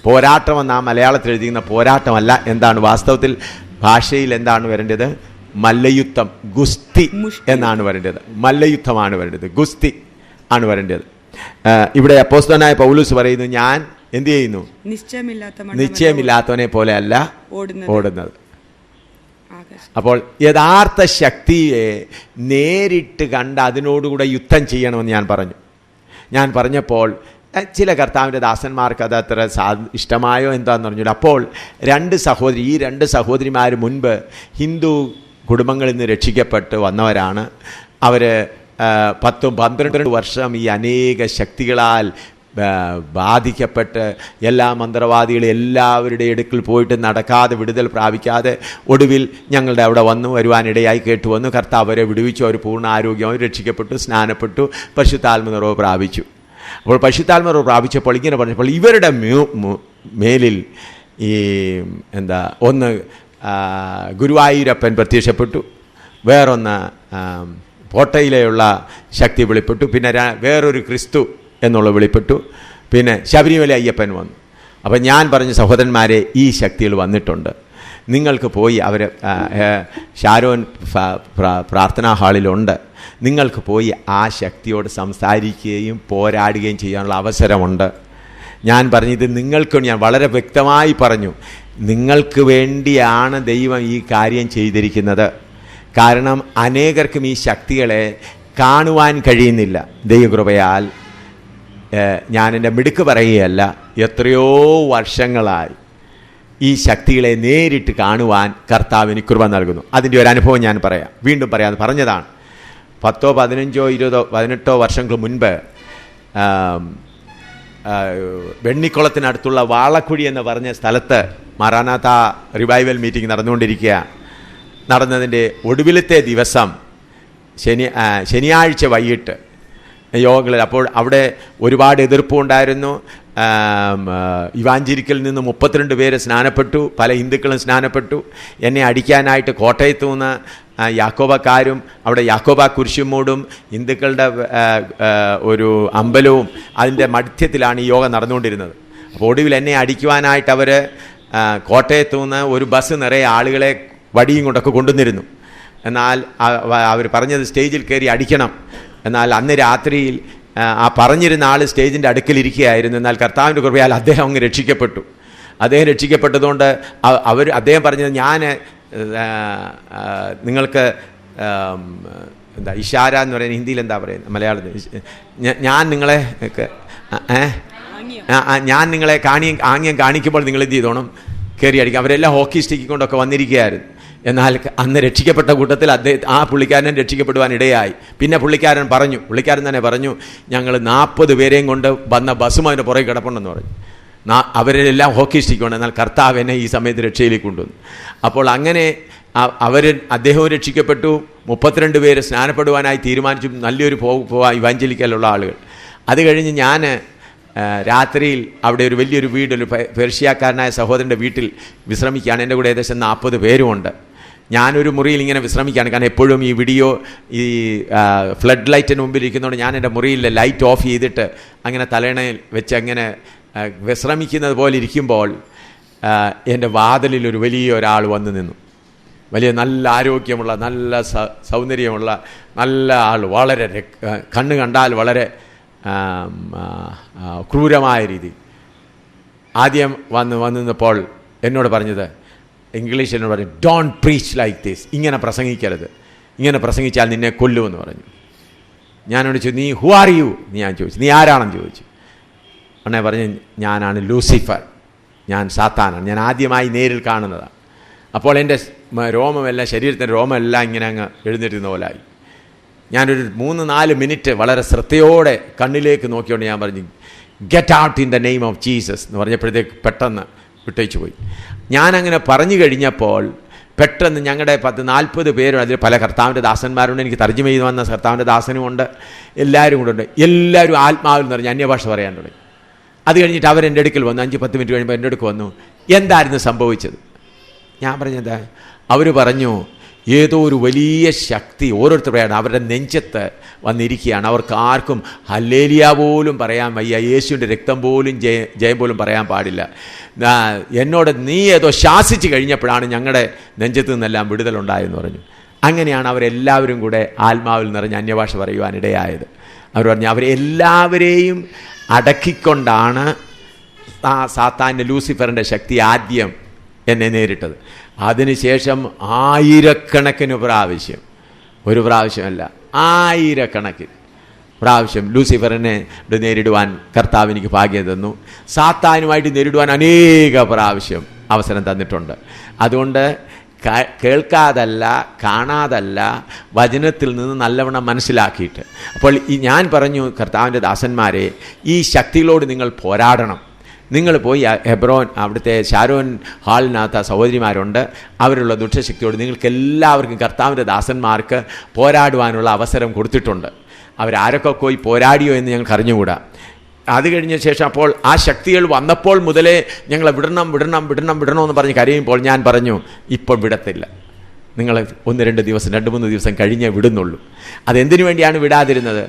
പോരാട്ടമെന്ന് ആ മലയാളത്തിൽ എഴുതിയിരുന്ന പോരാട്ടമല്ല. എന്താണ് വാസ്തവത്തിൽ ഭാഷയിൽ എന്താണ് വരേണ്ടത്? മല്ലയുദ്ധം, ഗുസ്തി എന്നാണ് വരേണ്ടത്. മല്ലയുദ്ധമാണ് വരേണ്ടത്, ഗുസ്തി ആണ് വരേണ്ടത്. ഇവിടെ അപ്പോസ്തലനായ പൗലോസ് പറയുന്നു, ഞാൻ എന്ത് ചെയ്യുന്നു? നിശ്ചയമില്ലാത്തവനെ പോലെ അല്ല ഓടുന്നത്. അപ്പോൾ യഥാർത്ഥ ശക്തിയെ നേരിട്ട് കണ്ട് അതിനോടുകൂടെ യുദ്ധം ചെയ്യണമെന്ന് ഞാൻ പറഞ്ഞപ്പോൾ ചില കർത്താവിൻ്റെ ദാസന്മാർക്ക് അത് അത്ര ഇഷ്ടമായോ എന്താണെന്ന് പറഞ്ഞില്ല. അപ്പോൾ ഈ രണ്ട് സഹോദരിമാർ മുൻപ് ഹിന്ദു കുടുംബങ്ങളിൽ നിന്ന് രക്ഷിക്കപ്പെട്ട് വന്നവരാണ്. അവർ 10-12 വർഷം ഈ അനേക ശക്തികളാൽ ബാധിക്കപ്പെട്ട് എല്ലാ മന്ത്രവാദികളും എല്ലാവരുടെ അടുക്കൽ പോയിട്ട് നടക്കാതെ വിടുതൽ പ്രാപിക്കാതെ ഒടുവിൽ ഞങ്ങളുടെ അവിടെ വരുവാനിടയായി കേട്ടു വന്നു. കർത്താവ് അവരെ വിടുവിച്ചു. അവർ പൂർണ്ണ ആരോഗ്യമായി രക്ഷിക്കപ്പെട്ടു, സ്നാനപ്പെട്ടു, പരിശുദ്ധാത്മ നിറവ് പ്രാപിച്ചു. അപ്പോൾ പരിശുദ്ധാത്മ നിറവ് പ്രാപിച്ചപ്പോൾ ഇങ്ങനെ പറഞ്ഞപ്പോൾ ഇവരുടെ മേലിൽ ഒന്ന് ഗുരുവായൂരപ്പൻ പ്രത്യക്ഷപ്പെട്ടു, വേറൊന്ന് പോട്ടയിലെയുള്ള ശക്തി വെളിപ്പെട്ടു, പിന്നെ വേറൊരു ക്രിസ്തു എന്നുള്ള വെളിപ്പെട്ടു, പിന്നെ ശബരിമല അയ്യപ്പൻ വന്നു. അപ്പം ഞാൻ പറഞ്ഞ സഹോദരന്മാരെ, ഈ ശക്തികൾ വന്നിട്ടുണ്ട്. നിങ്ങൾക്ക് പോയി അവർ ഷാരോൻ പ്രാർത്ഥനാ ഹാളിലുണ്ട്. നിങ്ങൾക്ക് പോയി ആ ശക്തിയോട് സംസാരിക്കുകയും പോരാടുകയും ചെയ്യാനുള്ള അവസരമുണ്ട്. ഞാൻ പറഞ്ഞത് ഞാൻ വളരെ വ്യക്തമായി പറഞ്ഞു, നിങ്ങൾക്ക് വേണ്ടിയാണ് ദൈവം ഈ കാര്യം ചെയ്തിരിക്കുന്നത്. കാരണം അനേകർക്കും ഈ ശക്തികളെ കാണുവാൻ കഴിയുന്നില്ല. ദൈവകൃപയാൽ ഞാൻ എൻ്റെ മിടുക്ക് പറയുകയല്ല, എത്രയോ വർഷങ്ങളായി ഈ ശക്തികളെ നേരിട്ട് കാണുവാൻ കർത്താവിന് കൃപ നൽകുന്നു. അതിൻ്റെ ഒരു അനുഭവം ഞാൻ വീണ്ടും പറഞ്ഞതാണ്. 10, 15, 20, 18 വർഷങ്ങൾ മുൻപ് വെണ്ണിക്കുളത്തിനടുത്തുള്ള വാളക്കുഴി എന്ന് പറഞ്ഞ സ്ഥലത്ത് മറാനാഥ റിവൈവൽ മീറ്റിംഗ് നടന്നതിൻ്റെ ഒടുവിലത്തെ ദിവസം ശനിയാഴ്ച വൈകിട്ട് യോഗങ്ങളിൽ. അപ്പോൾ അവിടെ ഒരുപാട് എതിർപ്പുണ്ടായിരുന്നു. ഇവാഞ്ചലിക്കലിൽ നിന്ന് 32 പേര് സ്നാനപ്പെട്ടു, പല ഹിന്ദുക്കളും സ്നാനപ്പെട്ടു. എന്നെ അടിക്കാനായിട്ട് കോട്ടയത്തു നിന്ന് യാക്കോബക്കാരും അവിടെ യാക്കോബ കുരിശുമൂടും ഹിന്ദുക്കളുടെ ഒരു അമ്പലവും അതിൻ്റെ മധ്യത്തിലാണ് ഈ യോഗം നടന്നുകൊണ്ടിരുന്നത്. അപ്പോൾ ഒടുവിൽ എന്നെ അടിക്കുവാനായിട്ട് അവർ കോട്ടയത്തു നിന്ന് ഒരു ബസ് നിറയെ ആളുകളെ വടിയും കൊണ്ടൊക്കെ കൊണ്ടുവന്നിരുന്നു. എന്നാൽ അവർ പറഞ്ഞത് സ്റ്റേജിൽ കയറി അടിക്കണം. എന്നാൽ അന്ന് രാത്രിയിൽ ആ പറഞ്ഞിരുന്ന ആൾ സ്റ്റേജിൻ്റെ അടുക്കലിരിക്കുകയായിരുന്നു. എന്നാൽ കർത്താവിൻ്റെ കൃപയാൽ അദ്ദേഹം അങ്ങ് രക്ഷിക്കപ്പെട്ടു. അദ്ദേഹം രക്ഷിക്കപ്പെട്ടതുകൊണ്ട് അദ്ദേഹം പറഞ്ഞത്, ഞാൻ നിങ്ങൾക്ക് ഇഷാര എന്ന് പറയുന്നത് ഹിന്ദിയിൽ എന്താ പറയുന്നത്, മലയാളത്തിൽ ഞാൻ നിങ്ങളെ ആംഗ്യം കാണിക്കുമ്പോൾ നിങ്ങൾ എന്ത് ചെയ്തോണം? കയറി അടിക്കും. അവരെല്ലാം ഹോക്കി സ്റ്റിക്ക് കൊണ്ടൊക്കെ വന്നിരിക്കുകയായിരുന്നു. എന്നാൽ അന്ന് രക്ഷിക്കപ്പെട്ട കൂട്ടത്തിൽ ആ പുള്ളിക്കാരൻ രക്ഷിക്കപ്പെടുവാൻ ഇടയായി. പിന്നെ പുള്ളിക്കാരൻ തന്നെ പറഞ്ഞു, ഞങ്ങൾ 40 പേരെയും കൊണ്ട് വന്ന ബസ്സും അതിൻ്റെ പുറകെ കിടപ്പുണ്ടെന്ന് പറഞ്ഞു. അവരെല്ലാം ഹോക്കി സ്റ്റിക്ക് കൊണ്ട്. എന്നാൽ കർത്താവ് എന്നെ ഈ സമയത്ത് രക്ഷയിലേക്ക് കൊണ്ടുവന്നു. അപ്പോൾ അങ്ങനെ അദ്ദേഹവും രക്ഷിക്കപ്പെട്ടു. 32 പേര് സ്നാനപ്പെടുവാനായി തീരുമാനിച്ചു. നല്ലൊരു ഇവാഞ്ചലിക്കലുള്ള ആളുകൾ. അത് കഴിഞ്ഞ് ഞാൻ രാത്രിയിൽ അവിടെ ഒരു വലിയൊരു വീട്, ഒരു പേർഷ്യക്കാരനായ സഹോദരൻ്റെ വീട്ടിൽ വിശ്രമിക്കുകയാണ്. എൻ്റെ കൂടെ ഏകദേശം 40 പേരുമുണ്ട്. ഞാനൊരു മുറിയിൽ ഇങ്ങനെ വിശ്രമിക്കുകയാണ്. കാരണം എപ്പോഴും ഈ ഫ്ലഡ് ലൈറ്റിന് മുമ്പിൽ ഇരിക്കുന്നതുകൊണ്ട് ഞാൻ എൻ്റെ മുറിയിൽ ലൈറ്റ് ഓഫ് ചെയ്തിട്ട് അങ്ങനെ തലേണയിൽ വെച്ച് അങ്ങനെ വിശ്രമിക്കുന്നത് പോലെ ഇരിക്കുമ്പോൾ എൻ്റെ വാതിലിൽ ഒരു ഒരാൾ വന്നു നിന്നു. നല്ല ആരോഗ്യമുള്ള, നല്ല സൗന്ദര്യമുള്ള നല്ല ആൾ, വളരെ കണ്ണ് കണ്ടാൽ വളരെ ക്രൂരമായ രീതി. ആദ്യം വന്നപ്പോൾ എന്നോട് പറഞ്ഞത്, ഇംഗ്ലീഷിൽ എന്നോട് പറഞ്ഞു, ഡോണ്ട് പ്രീച്ച് ലൈക്ക് ദിസ്, ഇങ്ങനെ പ്രസംഗിക്കരുത്, ഇങ്ങനെ പ്രസംഗിച്ചാൽ നിന്നെ കൊല്ലുമെന്ന് പറഞ്ഞു. ഞാനോട് ചോദിച്ചു, നീ ഹു ആർ യു? ഞാൻ ചോദിച്ചു, നീ ആരാണെന്ന് ചോദിച്ചു. ഉടനെ പറഞ്ഞു, ഞാനാണ് ലൂസിഫർ, ഞാൻ സാത്താനാണ്, ഞാൻ ആദ്യമായി നേരിൽ കാണുന്നതാണ്. അപ്പോൾ എൻ്റെ രോമമെല്ലാം, ശരീരത്തിൻ്റെ രോമമെല്ലാം ഇങ്ങനെ അങ്ങ് എഴുന്നേറ്റുന്ന പോലായി. ഞാനൊരു 3-4 മിനിറ്റ് വളരെ ശ്രദ്ധയോടെ കണ്ണിലേക്ക് നോക്കിയോണ്ട് ഞാൻ പറഞ്ഞു, get out in the name of Jesus എന്ന് പറഞ്ഞപ്പോഴത്തേക്ക് പെട്ടെന്ന് വിട്ടേച്ചു പോയി. ഞാനങ്ങനെ പറഞ്ഞു കഴിഞ്ഞപ്പോൾ പെട്ടെന്ന് ഞങ്ങളുടെ 10-40 പേരും, അതിൽ പല കർത്താവിൻ്റെ ദാസന്മാരുണ്ട്, എനിക്ക് തർജ്ജമ ചെയ്ത് വന്ന കർത്താവിൻ്റെ ദാസനുമുണ്ട്, എല്ലാവരും കൂടെ ഉണ്ട്. എല്ലാവരും ആത്മാവിൽ നിറഞ്ഞ് അന്യഭാഷ പറയാൻ തുടങ്ങി. അത് കഴിഞ്ഞിട്ട് അവരെൻ്റെ അടുക്കൽ വന്നു. 5-10 മിനിറ്റ് കഴിയുമ്പോൾ എൻ്റെ അടുക്ക് വന്നു. എന്തായിരുന്നു സംഭവിച്ചത്? ഞാൻ പറഞ്ഞത്, അവർ പറഞ്ഞു, ഏതോ ഒരു വലിയ ശക്തി ഓരോരുത്തർ പറയാണ് അവരുടെ നെഞ്ചത്ത് വന്നിരിക്കുകയാണ്. അവർക്ക് ആർക്കും ഹല്ലേലൂയ പോലും പറയാൻ വയ്യ, യേശുവിൻ്റെ രക്തം പോലും ജയം പോലും പറയാൻ പാടില്ല. എന്നോട് നീ ഏതോ ശാസിച്ച് കഴിഞ്ഞപ്പോഴാണ് ഞങ്ങളുടെ നെഞ്ചത്ത് നിന്നെല്ലാം വിടുതലുണ്ടായെന്ന് പറഞ്ഞു. അങ്ങനെയാണ് അവരെല്ലാവരും കൂടെ ആത്മാവിൽ നിറഞ്ഞ് അന്യഭാഷ പറയുവാനിടയായത്. അവർ പറഞ്ഞു അവരെല്ലാവരെയും അടക്കിക്കൊണ്ടാണ് സാത്താൻ്റെ ലൂസിഫറിൻ്റെ ശക്തി ആദ്യം എന്നെ നേരിട്ടത്. അതിനുശേഷം ആയിരക്കണക്കിന് പ്രാവശ്യം, ഒരു പ്രാവശ്യമല്ല, ആയിരക്കണക്കിന് പ്രാവശ്യം ലൂസിഫറിനെ നേരിടുവാൻ കർത്താവ് എനിക്ക് ഭാഗ്യം തന്നു. സാത്താനുമായിട്ട് നേരിടുവാൻ അനേക പ്രാവശ്യം അവസരം തന്നിട്ടുണ്ട്. അതുകൊണ്ട് കേൾക്കാതല്ല, കാണാതല്ല, വചനത്തിൽ നിന്ന് നല്ലവണ്ണം മനസ്സിലാക്കിയിട്ട്. അപ്പോൾ ഞാൻ പറഞ്ഞു, കർത്താവിൻ്റെ ദാസന്മാരെ, ഈ ശക്തികളോട് നിങ്ങൾ പോരാടണം. നിങ്ങൾ പോയി ഹെബ്രോൻ, അവിടുത്തെ ഷാരോൻ ഹാളിനകത്ത് സഹോദരിമാരുണ്ട്, അവരുള്ള ദുഷ്ടശക്തിയോട് നിങ്ങൾക്ക് എല്ലാവർക്കും, കർത്താവിൻ്റെ ദാസന്മാർക്ക് പോരാടുവാനുള്ള അവസരം കൊടുത്തിട്ടുണ്ട്. അവരാരൊക്കെ പോയി പോരാടിയോ എന്ന് ഞങ്ങൾക്ക് അറിഞ്ഞുകൂടാ. അത് കഴിഞ്ഞ ശേഷം അപ്പോൾ ആ ശക്തികൾ വന്നപ്പോൾ മുതലേ ഞങ്ങളെ വിടണമെന്ന് പറഞ്ഞ് കരയുമ്പോൾ ഞാൻ പറഞ്ഞു, ഇപ്പോൾ വിടത്തില്ല, നിങ്ങൾ 1-2 ദിവസം 2-3 ദിവസം കഴിഞ്ഞേ വിടുന്നുള്ളൂ. അതെന്തിനു വേണ്ടിയാണ് വിടാതിരുന്നത്?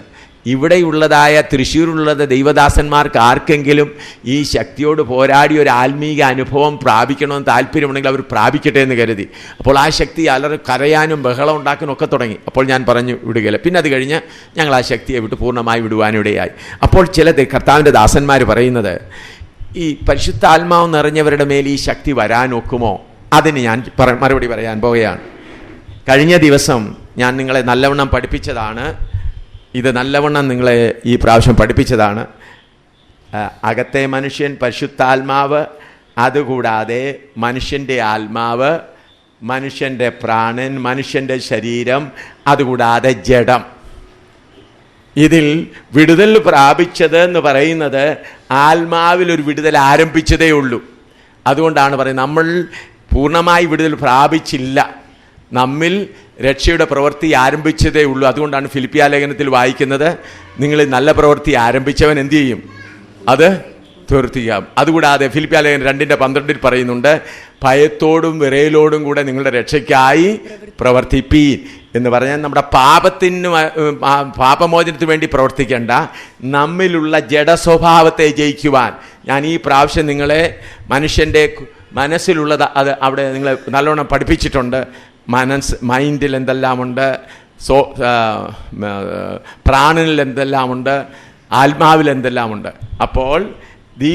ഇവിടെയുള്ളതായ തൃശ്ശൂരുള്ളത് ദൈവദാസന്മാർക്ക് ആർക്കെങ്കിലും ഈ ശക്തിയോട് പോരാടി ഒരു ആത്മീക അനുഭവം പ്രാപിക്കണമെന്ന് താല്പര്യമുണ്ടെങ്കിൽ അവർ പ്രാപിക്കട്ടെ എന്ന് കരുതി. അപ്പോൾ ആ ശക്തി കരയാനും ബഹളം ഉണ്ടാക്കാനും ഒക്കെ തുടങ്ങി. അപ്പോൾ ഞാൻ പറഞ്ഞു വിടുകയില്ല. പിന്നെ അത് കഴിഞ്ഞ് ഞങ്ങൾ ആ ശക്തിയെ വിട്ട് പൂർണ്ണമായി വിടുവാനിടയായി. അപ്പോൾ ചില കർത്താവിൻ്റെ ദാസന്മാർ പറയുന്നത്, ഈ പരിശുദ്ധാത്മാവ് നിറഞ്ഞവരുടെ മേൽ ഈ ശക്തി വരാനൊക്കുമോ? അതിന് ഞാൻ മറുപടി പറയാൻ പോവുകയാണ്. കഴിഞ്ഞ ദിവസം ഞാൻ നിങ്ങളെ നല്ലവണ്ണം പഠിപ്പിച്ചതാണ്. ഇത് നല്ലവണ്ണം നിങ്ങളെ ഈ പ്രാവശ്യം പഠിപ്പിച്ചതാണ്. അകത്തെ മനുഷ്യൻ, പരിശുദ്ധാത്മാവ്, അതുകൂടാതെ മനുഷ്യൻ്റെ ആത്മാവ്, മനുഷ്യൻ്റെ പ്രാണൻ, മനുഷ്യൻ്റെ ശരീരം, അതുകൂടാതെ ജഡം. ഇതിൽ വിടുതൽ പ്രാപിച്ചത് എന്ന് പറയുന്നത് ആത്മാവിലൊരു വിടുതൽ ആരംഭിച്ചതേ ഉള്ളൂ. അതുകൊണ്ടാണ് പറയുന്നത് നമ്മൾ പൂർണ്ണമായി വിടുതൽ പ്രാപിച്ചില്ല, നമ്മിൽ രക്ഷയുടെ പ്രവൃത്തി ആരംഭിച്ചതേ ഉള്ളൂ. അതുകൊണ്ടാണ് ഫിലിപ്പിയ ലേഖനത്തിൽ വായിക്കുന്നത്, നിങ്ങൾ നല്ല പ്രവൃത്തി ആരംഭിച്ചവൻ എന്തു ചെയ്യും? അത് തീർത്തിയാം. അതുകൂടാതെ ഫിലിപ്പിയ ലേഖനം 2:12 പറയുന്നുണ്ട്, ഭയത്തോടും വിറയലോടും കൂടെ നിങ്ങളുടെ രക്ഷയ്ക്കായി പ്രവർത്തിപ്പീൻ എന്ന് പറഞ്ഞാൽ നമ്മുടെ പാപമോചനത്തിന് വേണ്ടി പ്രവർത്തിക്കേണ്ട, നമ്മിലുള്ള ജഡസ്വഭാവത്തെ ജയിക്കുവാൻ. ഞാൻ ഈ പ്രാവശ്യം നിങ്ങളെ മനുഷ്യൻ്റെ മനസ്സിലുള്ളത് അത് അവിടെ നിങ്ങളെ നല്ലോണം പഠിപ്പിച്ചിട്ടുണ്ട്. മൈൻഡിൽ എന്തെല്ലാമുണ്ട്, പ്രാണനിൽ എന്തെല്ലാമുണ്ട്, ആത്മാവിൽ എന്തെല്ലാമുണ്ട്. അപ്പോൾ ഈ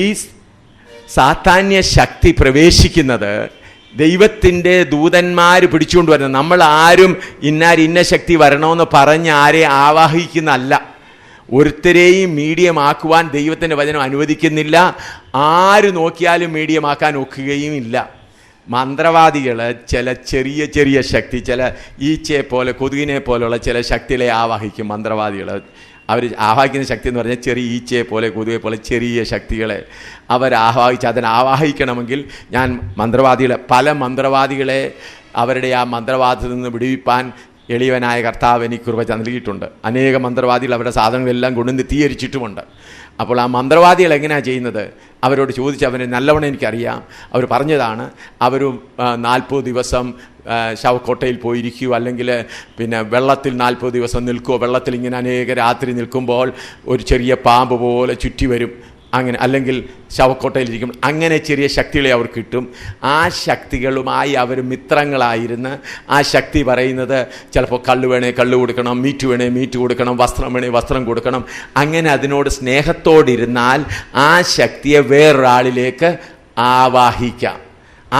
സാത്താന്യ ശക്തി പ്രവേശിക്കുന്നത് ദൈവത്തിൻ്റെ ദൂതന്മാർ പിടിച്ചുകൊണ്ട് വരുന്നത്. നമ്മൾ ആരും ഇന്ന ശക്തി വരണമെന്ന് പറഞ്ഞ് ആരെ ആവാഹിക്കുന്നല്ല. ഒരുത്തരെയും മീഡിയമാക്കുവാൻ ദൈവത്തിൻ്റെ വചനം അനുവദിക്കുന്നില്ല. ആര് നോക്കിയാലും മീഡിയമാക്കാൻ ഒക്കുകയും ഇല്ല. മന്ത്രവാദികൾ ചില ചെറിയ ശക്തി, ചില ഈച്ചയെ പോലെ കൊതുകിനെ പോലെയുള്ള ചില ശക്തികളെ ആവാഹിക്കും. മന്ത്രവാദികൾ അവർ ആവാഹിക്കുന്ന ശക്തി എന്ന് പറഞ്ഞാൽ ചെറിയ ഈച്ചയെ പോലെ കൊതുകെ പോലെ ചെറിയ ശക്തികളെ അവർ ആവാഹിച്ച് അതിനെ ആവാഹിക്കണമെങ്കിൽ ഞാൻ പല മന്ത്രവാദികളെ അവരുടെ ആ മന്ത്രവാദത്തിൽ നിന്ന് വിടുവിപ്പാൻ എളിയവനായ കർത്താവ് എനിക്ക് കൃപ നൽകിയിട്ടുണ്ട്. അനേക മന്ത്രവാദികൾ അവരുടെ സാധനങ്ങളെല്ലാം കൊണ്ടുവന്ന് തീയരിച്ചിട്ടുമുണ്ട്. അപ്പോൾ ആ മന്ത്രവാദികൾ എങ്ങനെയാണ് ചെയ്യുന്നത്? അവരോട് ചോദിച്ച് അവരെ നല്ലവണ്ണം എനിക്കറിയാം. അവർ പറഞ്ഞതാണ്, അവർ 40 ദിവസം ശവക്കോട്ടയിൽ പോയിരിക്കുകയോ അല്ലെങ്കിൽ പിന്നെ വെള്ളത്തിൽ 40 ദിവസം നിൽക്കുകയോ, വെള്ളത്തിൽ ഇങ്ങനെ അനേക രാത്രി നിൽക്കുമ്പോൾ ഒരു ചെറിയ പാമ്പ് പോലെ ചുറ്റി വരും, അങ്ങനെ, അല്ലെങ്കിൽ ശവക്കോട്ടയിലിരിക്കും. അങ്ങനെ ചെറിയ ശക്തികളെ അവർ കിട്ടും. ആ ശക്തികളുമായി അവർ മിത്രങ്ങളായിരുന്ന് ആ ശക്തി പറയുന്നത് ചിലപ്പോൾ കള്ള് വേണേ കള്ള് കൊടുക്കണം, മീറ്റ് വേണേ മീറ്റ് കൊടുക്കണം, വസ്ത്രം വേണേ വസ്ത്രം കൊടുക്കണം. അങ്ങനെ അതിനോട് സ്നേഹത്തോടിരുന്നാൽ ആ ശക്തിയെ വേറൊരാളിലേക്ക് ആവാഹിക്കാം.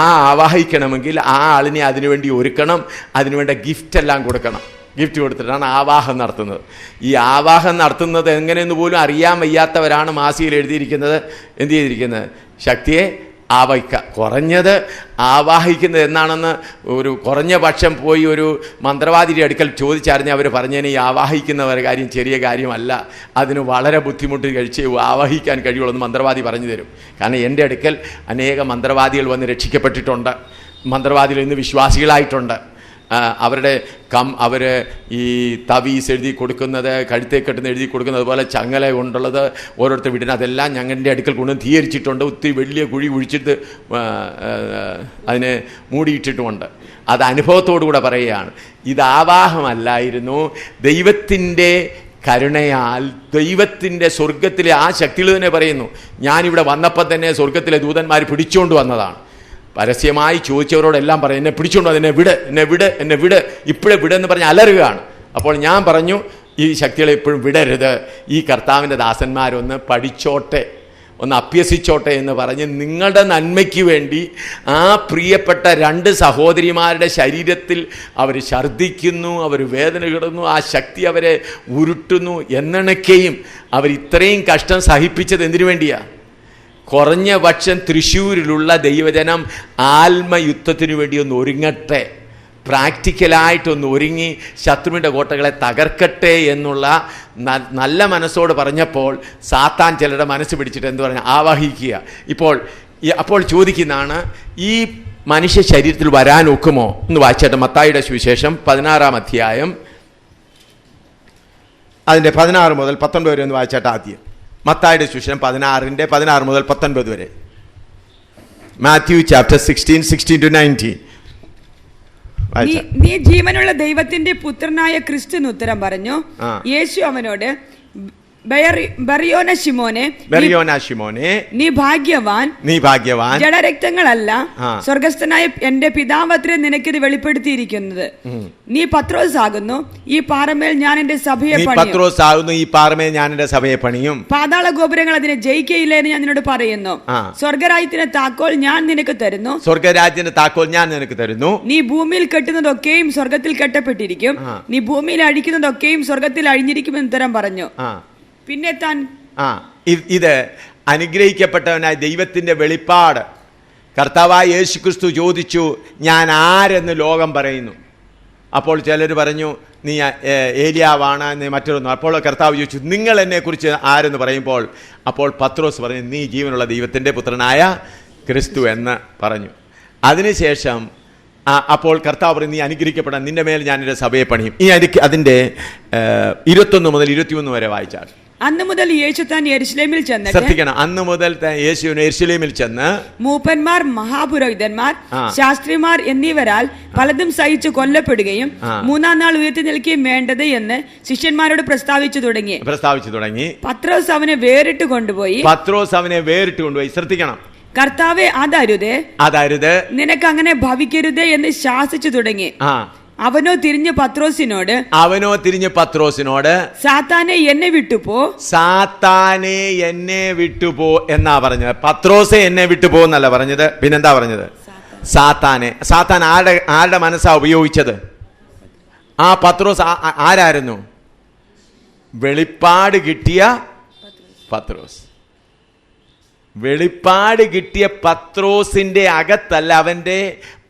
ആവാഹിക്കണമെങ്കിൽ ആ ആളിനെ അതിനുവേണ്ടി ഒരുക്കണം, അതിനുവേണ്ട ഗിഫ്റ്റ് എല്ലാം കൊടുക്കണം. ഗിഫ്റ്റ് കൊടുത്തിട്ടാണ് ആവാഹം നടത്തുന്നത്. ഈ ആവാഹം നടത്തുന്നത് എങ്ങനെയെന്ന് പോലും അറിയാൻ വയ്യാത്തവരാണ് മാസികയിൽ എഴുതിയിരിക്കുന്നത്, എന്ത് ചെയ്തിരിക്കുന്നത്, ശക്തിയെ കുറഞ്ഞത് ആവാഹിക്കുന്നത് എന്നാണെന്ന് ഒരു കുറഞ്ഞ പക്ഷം പോയി ഒരു മന്ത്രവാദിയുടെ അടുക്കൽ ചോദിച്ചറിഞ്ഞ് അവർ പറഞ്ഞതിന് ഈ ആവാഹിക്കുന്ന കാര്യം ചെറിയ കാര്യമല്ല, അതിന് വളരെ ബുദ്ധിമുട്ട് കഴിച്ച് ആവാഹിക്കാൻ കഴിയുള്ളൂ എന്ന് മന്ത്രവാദി പറഞ്ഞു തരും. കാരണം എൻ്റെ അടുക്കൽ അനേക മന്ത്രവാദികൾ വന്ന് രക്ഷിക്കപ്പെട്ടിട്ടുണ്ട്. മന്ത്രവാദികൾ ഇന്ന് വിശ്വാസികളായിട്ടുണ്ട്. അവർ ഈ തവീസ് എഴുതി കൊടുക്കുന്നത്, കഴുത്തേ കെട്ടുന്ന എഴുതി കൊടുക്കുന്നത് പോലെ ചങ്ങല കൊണ്ടുള്ളത് ഓരോരുത്തർ വീടിന് അതെല്ലാം ഞങ്ങളുടെ അടുക്കൽ കൊണ്ടുവന്ന് തീയരിച്ചിട്ടുണ്ട്. ഒത്തിരി വലിയ കുഴി കുഴിച്ചിട്ട് അതിനെ മൂടിയിട്ടിട്ടുമുണ്ട്. അത് അനുഭവത്തോടുകൂടെ പറയുകയാണ്. ഇത് ആവാഹമല്ലായിരുന്നു, ദൈവത്തിൻ്റെ കരുണയാൽ, ദൈവത്തിൻ്റെ സ്വർഗത്തിലെ ആ ശക്തികൾ തന്നെ പറയുന്നു. ഞാനിവിടെ വന്നപ്പോൾ തന്നെ സ്വർഗത്തിലെ ദൂതന്മാർ പിടിച്ചുകൊണ്ട് വന്നതാണ്. പരസ്യമായി ചോദിച്ചവരോടെല്ലാം പറയും, എന്നെ പിടിച്ചുകൊണ്ട് വന്ന് എന്നെ വിട് ഇപ്പോഴേ വിടെന്ന് പറഞ്ഞ് അലറുകയാണ്. അപ്പോൾ ഞാൻ പറഞ്ഞു, ഈ ശക്തികളെ ഇപ്പോഴും വിടരുത്, ഈ കർത്താവിൻ്റെ ദാസന്മാരൊന്ന് പഠിച്ചോട്ടെ, ഒന്ന് അഭ്യസിച്ചോട്ടെ എന്ന് പറഞ്ഞ് നിങ്ങളുടെ നന്മയ്ക്ക് വേണ്ടി ആ പ്രിയപ്പെട്ട 2 സഹോദരിമാരുടെ ശരീരത്തിൽ അവർ ഛർദ്ദിക്കുന്നു, അവർ വേദന കിടന്നു, ആ ശക്തി അവരെ ഉരുട്ടുന്നു എന്നണക്കെയും അവർ ഇത്രയും കഷ്ടം സഹിപ്പിച്ചത് എന്തിനു വേണ്ടിയാണ്? കുറഞ്ഞ പക്ഷം തൃശ്ശൂരിലുള്ള ദൈവജനം ആത്മയുദ്ധത്തിനു വേണ്ടി ഒന്ന് ഒരുങ്ങട്ടെ, പ്രാക്ടിക്കലായിട്ടൊന്ന് ഒരുങ്ങി ശത്രുവിൻ്റെ കോട്ടകളെ തകർക്കട്ടെ എന്നുള്ള നല്ല മനസ്സോട് പറഞ്ഞപ്പോൾ സാത്താൻ ചിലരുടെ മനസ്സ് പിടിച്ചിട്ട് എന്ത് പറഞ്ഞാൽ ആവാഹിക്കുക. അപ്പോൾ ചോദിക്കുന്നതാണ്, ഈ മനുഷ്യ ശരീരത്തിൽ വരാൻ ഒക്കുമോ എന്ന് വായിച്ചേട്ടെ. മത്തായിയുടെ സുവിശേഷം 16-ാം അധ്യായം അതിൻ്റെ 16 മുതൽ 19 വരെ ഒന്ന് വായിച്ചേട്ടെ. ആദ്യം മത്തായിയുടെ സുവിശേഷം 16 മുതൽ 19 വരെ. Matthew chapter 16:16-19. നീ ജീവനുള്ള ദൈവത്തിന്റെ പുത്രനായ ക്രിസ്തുവിന് ഉത്തരം പറഞ്ഞു. യേശു അവനോട്, ബറിയോന ശിമോനെ, നീ ഭാഗ്യവാൻ, ജഡരക്തങ്ങളല്ല സ്വർഗസ്ഥനായ എന്റെ പിതാവത്രേ നിനക്കിത് വെളിപ്പെടുത്തിയിരിക്കുന്നത്. നീ പത്രോസ് ആകുന്നു, ഈ പാറമേൽ ഞാൻ എന്റെ സഭയെ പണിയും. പാതാള ഗോപുരങ്ങൾ അതിനെ ജയിക്കയില്ല എന്ന് ഞാൻ നിന്നോട് പറയുന്നു. സ്വർഗരാജ്യത്തിന്റെ താക്കോൽ ഞാൻ നിനക്ക് തരുന്നു. നീ ഭൂമിയിൽ കെട്ടുന്നതൊക്കെയും സ്വർഗത്തിൽ കെട്ടപ്പെട്ടിരിക്കും, നീ ഭൂമിയിൽ അഴിക്കുന്നതൊക്കെയും സ്വർഗത്തിൽ അഴിഞ്ഞിരിക്കുമെന്ന് ഉത്തരം പറഞ്ഞു. പിന്നെ ഇത് അനുഗ്രഹിക്കപ്പെട്ടവനായ ദൈവത്തിന്റെ വെളിപ്പാട്. കർത്താവായ യേശുക്രിസ്തു ചോദിച്ചു, ഞാൻ ആരെന്ന് ലോകം പറയുന്നു? അപ്പോൾ ചിലർ പറഞ്ഞു, നീ ഏലിയാവാണ്, നീ മറ്റൊന്നു. അപ്പോൾ കർത്താവ് ചോദിച്ചു, നിങ്ങൾ എന്നെ കുറിച്ച് ആരെന്ന് പറയുമ്പോൾ അപ്പോൾ പത്രോസ് പറഞ്ഞു, നീ ജീവനുള്ള ദൈവത്തിന്റെ പുത്രനായ ക്രിസ്തു എന്ന് പറഞ്ഞു. അതിനുശേഷം അപ്പോൾ കർത്താവ് പറയും, നീ അനുഗ്രഹിക്കപ്പെടാൻ, നിന്റെ മേൽ ഞാൻ എൻ്റെ സഭയെ പണിയും. ഈ അതിന്റെ 21 മുതൽ 23 വരെ വായിച്ചാൽ. അന്ന് മുതൽ യേശു താൻ യെരുശലേമിൽ ചെന്ന്, ശ്രദ്ധിക്കണം, അന്ന് മുതൽ യേശു യെരുശലേമിൽ ചെന്ന് മൂപ്പന്മാർ, മഹാപുരോഹിതന്മാർ, ശാസ്ത്രിമാർ എന്നിവരാൽ പലതും സഹിച്ചു കൊല്ലപ്പെടുകയും 3-ാം നാൾ ഉയർത്തി നിൽക്കുകയും വേണ്ടത് എന്ന് ശിഷ്യന്മാരോട് പ്രസ്താവിച്ചു തുടങ്ങി. പത്രോസ് അവനെ വേറിട്ട് കൊണ്ടുപോയി. ശ്രദ്ധിക്കണം, കർത്താവേ അതരുത്, നിനക്ക് അങ്ങനെ ഭവിക്കരുതേ എന്ന് ശാസിച്ചു തുടങ്ങി. അവനോ തിരിഞ്ഞ് പത്രോസിനോട് സാത്താനെ എന്നെ വിട്ടുപോ എന്നാ പറഞ്ഞത്. പത്രോസെ എന്നെ വിട്ടുപോ എന്നല്ല പറഞ്ഞത്. പിന്നെന്താ പറഞ്ഞത്? സാത്താൻ ആരുടെ മനസ്സാ ഉപയോഗിച്ചത്? ആ പത്രോസ് ആരായിരുന്നു? വെളിപ്പാട് കിട്ടിയ പത്രോസ്. വെളിപ്പാട് കിട്ടിയ പത്രോസിന്റെ അകത്തല്ല, അവന്റെ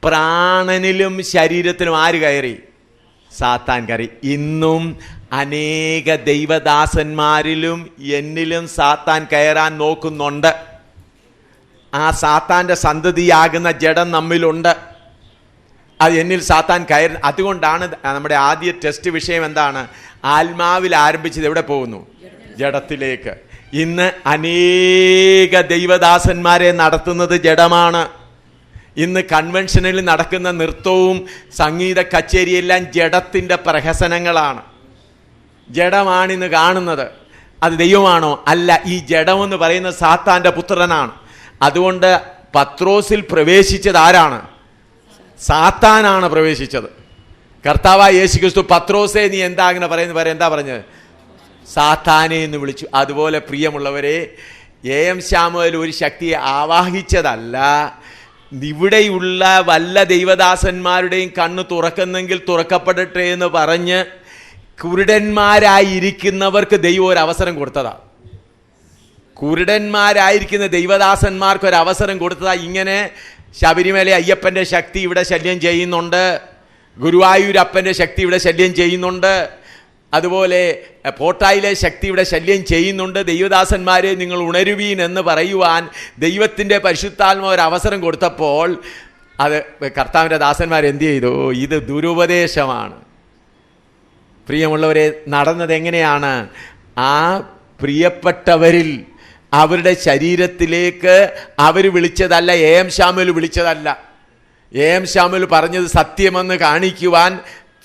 പ്രാണനിലും ശരീരത്തിലും ആര് കയറി? സാത്താൻ കയറി. ഇന്നും അനേക ദൈവദാസന്മാരിലും എന്നിലും സാത്താൻ കയറാൻ നോക്കുന്നുണ്ട്. ആ സാത്താന്റെ സന്തതിയാകുന്ന ജഡം നമ്മിലുണ്ട്. അത് എന്നിൽ സാത്താൻ കയറി. അതുകൊണ്ടാണ് നമ്മുടെ ആദ്യ ടെസ്റ്റ് വിഷയം എന്താണ്? ആത്മാവിൽ ആരംഭിച്ചത് എവിടെ പോകുന്നു? ജഡത്തിലേക്ക്. ഇന്ന് അനേക ദൈവദാസന്മാരെ നടത്തുന്നത് ജഡമാണ്. ഇന്ന് കൺവെൻഷനിൽ നടക്കുന്ന നൃത്തവും സംഗീത കച്ചേരിയെല്ലാം ജഡത്തിൻ്റെ പ്രഹസനങ്ങളാണ്. ജഡമാണിന്ന് കാണുന്നത്. അത് ദൈവമാണോ? അല്ല. ഈ ജഡമെന്ന് പറയുന്നത് സാത്താൻ്റെ പുത്രനാണ്. അതുകൊണ്ട് പത്രോസിൽ പ്രവേശിച്ചത് ആരാണ്? സാത്താനാണ് പ്രവേശിച്ചത്. കർത്താവായ യേശുക്രിസ്തു പത്രോസേ നീ എന്താ അങ്ങനെ പറയുന്നത്? എന്താ പറഞ്ഞത്? സാത്താനെ എന്ന് വിളിച്ചു. അതുപോലെ പ്രിയമുള്ളവരെ, എം ശാമുവേൽ ഒരു ശക്തിയെ ആവാഹിച്ചതല്ല. ഇവിടെയുള്ള വല്ല ദൈവദാസന്മാരുടെയും കണ്ണ് തുറക്കുന്നെങ്കിൽ തുറക്കപ്പെടട്ടെ എന്ന് പറഞ്ഞ് കുരുടന്മാരായിരിക്കുന്നവർക്ക് ദൈവം ഒരു അവസരം കൊടുത്തതാ. കുരുടന്മാരായിരിക്കുന്ന ദൈവദാസന്മാർക്ക് ഒരു അവസരം കൊടുത്തതാ. ഇങ്ങനെ ശബരിമല അയ്യപ്പൻ്റെ ശക്തി ഇവിടെ ശല്യം ചെയ്യുന്നുണ്ട്, ഗുരുവായൂരപ്പൻ്റെ ശക്തി ഇവിടെ ശല്യം ചെയ്യുന്നുണ്ട്, അതുപോലെ പോട്ടായിലെ ശക്തി ഇവിടെ ശല്യം ചെയ്യുന്നുണ്ട്. ദൈവദാസന്മാരെ നിങ്ങൾ ഉണരുവീൻ എന്ന് പറയുവാൻ ദൈവത്തിൻ്റെ പരിശുദ്ധാത്മാവ് ഒരു അവസരം കൊടുത്തപ്പോൾ അത് കർത്താവിൻ്റെ ദാസന്മാർ എന്ത് ചെയ്തു? ഇത് ദുരുപദേശമാണ്. പ്രിയമുള്ളവരെ, നടന്നത് എങ്ങനെയാണ്? ആ പ്രിയപ്പെട്ടവരിൽ അവരുടെ ശരീരത്തിലേക്ക് അവർ വിളിച്ചതല്ല, എം ശാമുവേൽ വിളിച്ചതല്ല. എം ശാമുവേൽ പറഞ്ഞത് സത്യമെന്ന് കാണിക്കുവാൻ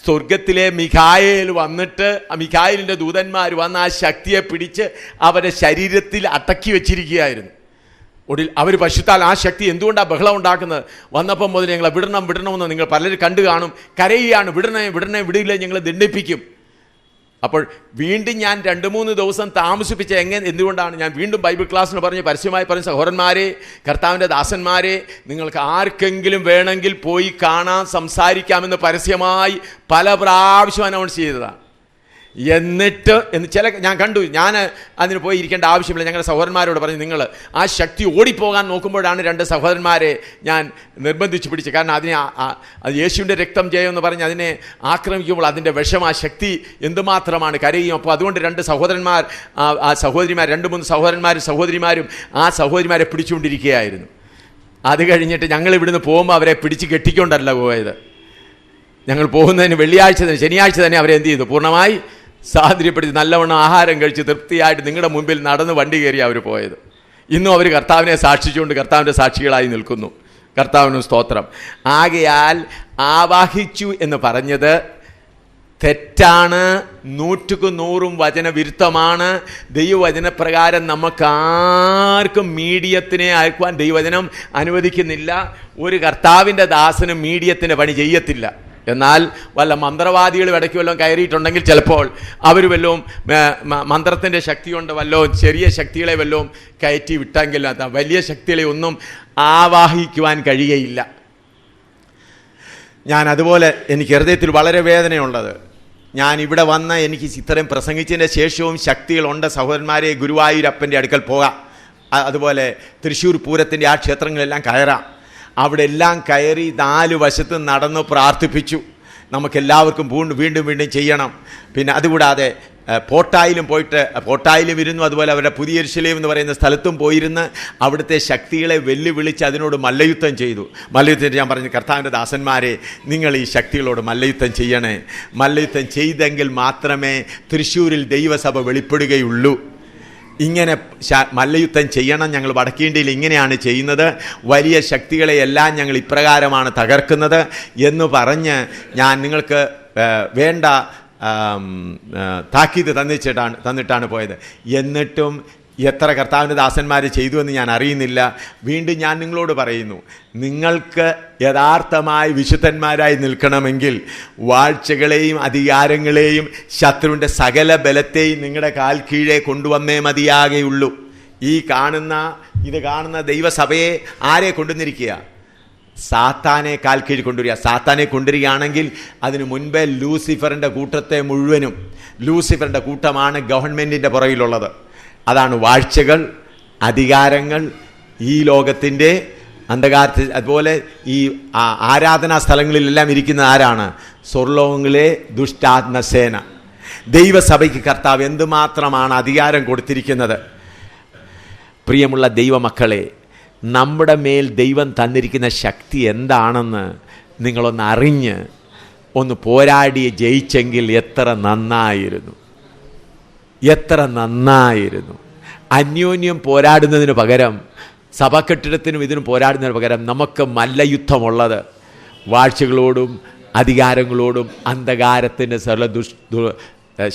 സ്വർഗത്തിലെ മിഖായേൽ വന്നിട്ട്, മിഖായേലിൻ്റെ ദൂതന്മാർ വന്ന് ആ ശക്തിയെ പിടിച്ച് അവരുടെ ശരീരത്തിൽ അടക്കി വെച്ചിരിക്കുകയായിരുന്നു. ഒടുവിൽ അവർ പശുത്താൽ ആ ശക്തി എന്തുകൊണ്ടാണ് ബഹളം ഉണ്ടാക്കുന്നത്? വന്നപ്പം മുതൽ ഞങ്ങളെ വിടണമെന്ന് നിങ്ങൾ പലരും കണ്ടു കാണും. കരയുകയാണ്, വിടണേ വിടില്ല, ഞങ്ങൾ ദണ്ഡിപ്പിക്കും. അപ്പോൾ വീണ്ടും ഞാൻ 2-3 ദിവസം താമസിപ്പിച്ച എന്തുകൊണ്ടാണ്? ഞാൻ വീണ്ടും ബൈബിൾ ക്ലാസ്സിന് പരസ്യമായി പറഞ്ഞ സഹോദരന്മാരെ, കർത്താവിൻ്റെ ദാസന്മാരെ, നിങ്ങൾക്ക് ആർക്കെങ്കിലും വേണമെങ്കിൽ പോയി കാണാൻ സംസാരിക്കാമെന്ന് പരസ്യമായി പല പ്രാവശ്യം അനൗൺസ് ചെയ്തതാണ്. എന്നിട്ട് ഞാൻ കണ്ടു, ഞാൻ അതിന് പോയി ഇരിക്കേണ്ട ആവശ്യമില്ല. ഞങ്ങളുടെ സഹോദരന്മാരോട് പറഞ്ഞു, നിങ്ങൾ ആ ശക്തി ഓടിപ്പോകാൻ നോക്കുമ്പോഴാണ് 2 സഹോദരന്മാരെ ഞാൻ നിർബന്ധിച്ച് പിടിച്ചത്. കാരണം അത് യേശുവിൻ്റെ രക്തം ജയമെന്ന് പറഞ്ഞ് അതിനെ ആക്രമിക്കുമ്പോൾ അതിൻ്റെ വിഷം, ആ ശക്തി എന്തുമാത്രമാണ് കരയും. അപ്പോൾ അതുകൊണ്ട് 2 സഹോദരന്മാർ, ആ സഹോദരിമാർ, 2-3 സഹോദരന്മാരും ആ സഹോദരിമാരെ പിടിച്ചുകൊണ്ടിരിക്കുകയായിരുന്നു. അത് കഴിഞ്ഞിട്ട് ഞങ്ങൾ ഇവിടുന്ന് പോകുമ്പോൾ അവരെ പിടിച്ച് കെട്ടിക്കൊണ്ടല്ല പോയത്. ഞങ്ങൾ പോകുന്നതിന് ശനിയാഴ്ച തന്നെ അവരെ എന്ത് ചെയ്തു? പൂർണ്ണമായി സാഹചര്യപ്പെടുത്തി നല്ലവണ്ണം ആഹാരം കഴിച്ച് തൃപ്തിയായിട്ട് നിങ്ങളുടെ മുമ്പിൽ നടന്ന് വണ്ടി കയറി അവർ പോയത്. ഇന്നും അവർ കർത്താവിനെ സാക്ഷിച്ചുകൊണ്ട് കർത്താവിൻ്റെ സാക്ഷികളായി നിൽക്കുന്നു. കർത്താവിനും സ്തോത്രം. ആകയാൽ ആവാഹിച്ചു എന്ന് പറഞ്ഞത് തെറ്റാണ്, 100% വചനവിരുദ്ധമാണ്. ദൈവവചനപ്രകാരം നമുക്കാർക്കും മീഡിയത്തിനെ അയക്കുവാൻ ദൈവവചനം അനുവദിക്കുന്നില്ല. ഒരു കർത്താവിൻ്റെ ദാസനും മീഡിയത്തിൻ്റെ പണി ചെയ്യത്തില്ല. എന്നാൽ വല്ല മന്ത്രവാദികളും ഇടയ്ക്ക് വല്ലതും കയറിയിട്ടുണ്ടെങ്കിൽ ചിലപ്പോൾ അവർ വല്ലതും മന്ത്രത്തിൻ്റെ ശക്തി കൊണ്ട് വല്ലതും ചെറിയ ശക്തികളെ വല്ലതും കയറ്റി വിട്ടെങ്കിൽ വലിയ ശക്തികളെ ഒന്നും ആവാഹിക്കുവാൻ കഴിയുകയില്ല. ഞാൻ അതുപോലെ എനിക്ക് ഹൃദയത്തിൽ വളരെ വേദനയുള്ളത്, ഞാൻ ഇവിടെ വന്ന് എനിക്ക് ഇത്രയും പ്രസംഗിച്ചതിൻ്റെ ശേഷവും ശക്തികളുണ്ട് സഹോദരന്മാരെ. ഗുരുവായൂരപ്പൻ്റെ അടുക്കൽ പോകാം, അതുപോലെ തൃശ്ശൂർ പൂരത്തിൻ്റെ ആ ക്ഷേത്രങ്ങളെല്ലാം കയറാം. അവിടെ എല്ലാം കയറി 4 വശത്തും നടന്ന് പ്രാർത്ഥിപ്പിച്ചു. നമുക്കെല്ലാവർക്കും വീണ്ടും ചെയ്യണം. പിന്നെ അതുകൂടാതെ പോട്ടായിലും ഇരുന്നു. അതുപോലെ അവരുടെ പുതിയ യെരൂശലേം എന്ന് പറയുന്ന സ്ഥലത്തും പോയിരുന്ന് അവിടുത്തെ ശക്തികളെ വെല്ലുവിളിച്ച് അതിനോട് മല്ലയുദ്ധം ചെയ്തു. മല്ലയുദ്ധം ഞാൻ പറഞ്ഞു, കർത്താവിൻ്റെ ദാസന്മാരെ, നിങ്ങൾ ഈ ശക്തികളോട് മല്ലയുദ്ധം ചെയ്യണേ. മല്ലയുദ്ധം ചെയ്തെങ്കിൽ മാത്രമേ തൃശ്ശൂരിൽ ദൈവസഭ വെളിപ്പെടുകയുള്ളൂ. ഇങ്ങനെ മല്ലയുദ്ധം ചെയ്യണം. ഞങ്ങൾ വടക്കേണ്ടിയിൽ ഇങ്ങനെയാണ് ചെയ്യുന്നത്. വലിയ ശക്തികളെയെല്ലാം ഞങ്ങൾ ഇപ്രകാരമാണ് തകർക്കുന്നത് എന്ന് പറഞ്ഞ് ഞാൻ നിങ്ങൾക്ക് വേണ്ട താക്കീത് തന്നിട്ടാണ് പോയത്. എന്നിട്ടും എത്ര കർത്താവിൻ്റെ ദാസന്മാർ ചെയ്തു എന്ന് ഞാൻ അറിയുന്നില്ല. വീണ്ടും ഞാൻ നിങ്ങളോട് പറയുന്നു, നിങ്ങൾക്ക് യഥാർത്ഥമായി വിശുദ്ധന്മാരായി നിൽക്കണമെങ്കിൽ വാഴ്ചകളെയും അധികാരങ്ങളെയും ശത്രുവിൻ്റെ സകല ബലത്തെയും നിങ്ങളുടെ കാൽ കീഴെ കൊണ്ടുവന്നേ മതിയാകെയുള്ളൂ. ഇത് കാണുന്ന ദൈവസഭയെ ആരെ കൊണ്ടുവന്നിരിക്കുക? സാത്താനെ കാൽ കീഴ് കൊണ്ടുവരിക. സാത്താനെ കൊണ്ടുവരികയാണെങ്കിൽ അതിനു മുൻപേ ലൂസിഫറിൻ്റെ കൂട്ടത്തെ മുഴുവനും, ലൂസിഫറിൻ്റെ കൂട്ടമാണ് ഗവൺമെൻറ്റിൻ്റെ പുറകിലുള്ളത്. അതാണ് വാഴ്ചകൾ, അധികാരങ്ങൾ, ഈ ലോകത്തിൻ്റെ അന്ധകാരത്തിൽ. അതുപോലെ ഈ ആരാധനാ സ്ഥലങ്ങളിലെല്ലാം ഇരിക്കുന്ന ആരാണ്? സ്വർലോകങ്ങളിലെ ദുഷ്ടാത്മസേന. ദൈവസഭയ്ക്ക് കർത്താവ് എന്തുമാത്രമാണ് അധികാരം കൊടുത്തിരിക്കുന്നത്. പ്രിയമുള്ള ദൈവമക്കളെ, നമ്മുടെ മേൽ ദൈവം തന്നിരിക്കുന്ന ശക്തി എന്താണെന്ന് നിങ്ങളൊന്ന് അറിഞ്ഞ് ഒന്ന് പോരാടി ജയിച്ചെങ്കിൽ എത്ര നന്നായിരുന്നു. അന്യോന്യം പോരാടുന്നതിന് പകരം, സഭകെട്ടിടത്തിനും ഇതിനും പോരാടുന്നതിന് പകരം നമുക്ക് മല്ലയുദ്ധമുള്ളത് വാഴ്ചകളോടും അധികാരങ്ങളോടും അന്ധകാരത്തിൻ്റെ സർവ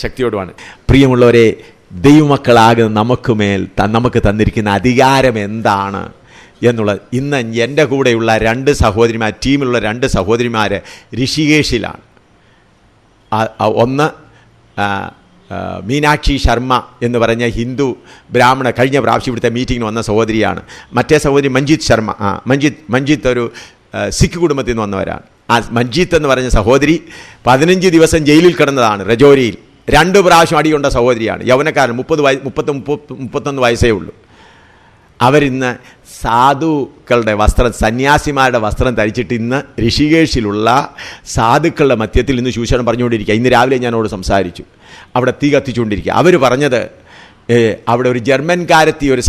ശക്തിയോടുമാണ്. പ്രിയമുള്ളവരെ, ദൈവമക്കളാകുന്ന നമുക്ക് തന്നിരിക്കുന്ന അധികാരം എന്താണ് എന്നുള്ളത് ഇന്ന് എൻ്റെ കൂടെയുള്ള 2 സഹോദരിമാർ, ടീമിലുള്ള 2 സഹോദരിമാർ ഋഷികേശിലാണ്. ഒന്ന് മീനാക്ഷി ശർമ്മ എന്ന് പറഞ്ഞ ഹിന്ദു ബ്രാഹ്മണ, കഴിഞ്ഞ പ്രാവശ്യം ഇവിടുത്തെ മീറ്റിങ്ങിന് വന്ന സഹോദരിയാണ്. മറ്റേ സഹോദരി മഞ്ജിത്ത് ശർമ്മ. മഞ്ജിത്ത് ഒരു സിഖ് കുടുംബത്തിൽ നിന്ന് വന്നവരാണ്. ആ മഞ്ജിത്ത് എന്ന് പറഞ്ഞ സഹോദരി 15 ദിവസം ജയിലിൽ കിടന്നതാണ്. രജോരിയിൽ 2 പ്രാവശ്യം അടികൊണ്ട സഹോദരിയാണ്. യൗവനക്കാരൻ, 31 വയസ്സേ ഉള്ളൂ. അവരിന്ന് സാധുക്കളുടെ വസ്ത്രം, സന്യാസിമാരുടെ വസ്ത്രം ധരിച്ചിട്ട് ഇന്ന് ഋഷികേശിലുള്ള സാധുക്കളുടെ മധ്യത്തിൽ ഇന്ന് ശൂഷണം പറഞ്ഞുകൊണ്ടിരിക്കുക. ഇന്ന് രാവിലെ ഞാനോട് സംസാരിച്ചു. അവിടെ തീ കത്തിച്ചുകൊണ്ടിരിക്കുക. അവർ പറഞ്ഞത്, അവിടെ ഒരു ജർമ്മൻകാരത്തി ഒരു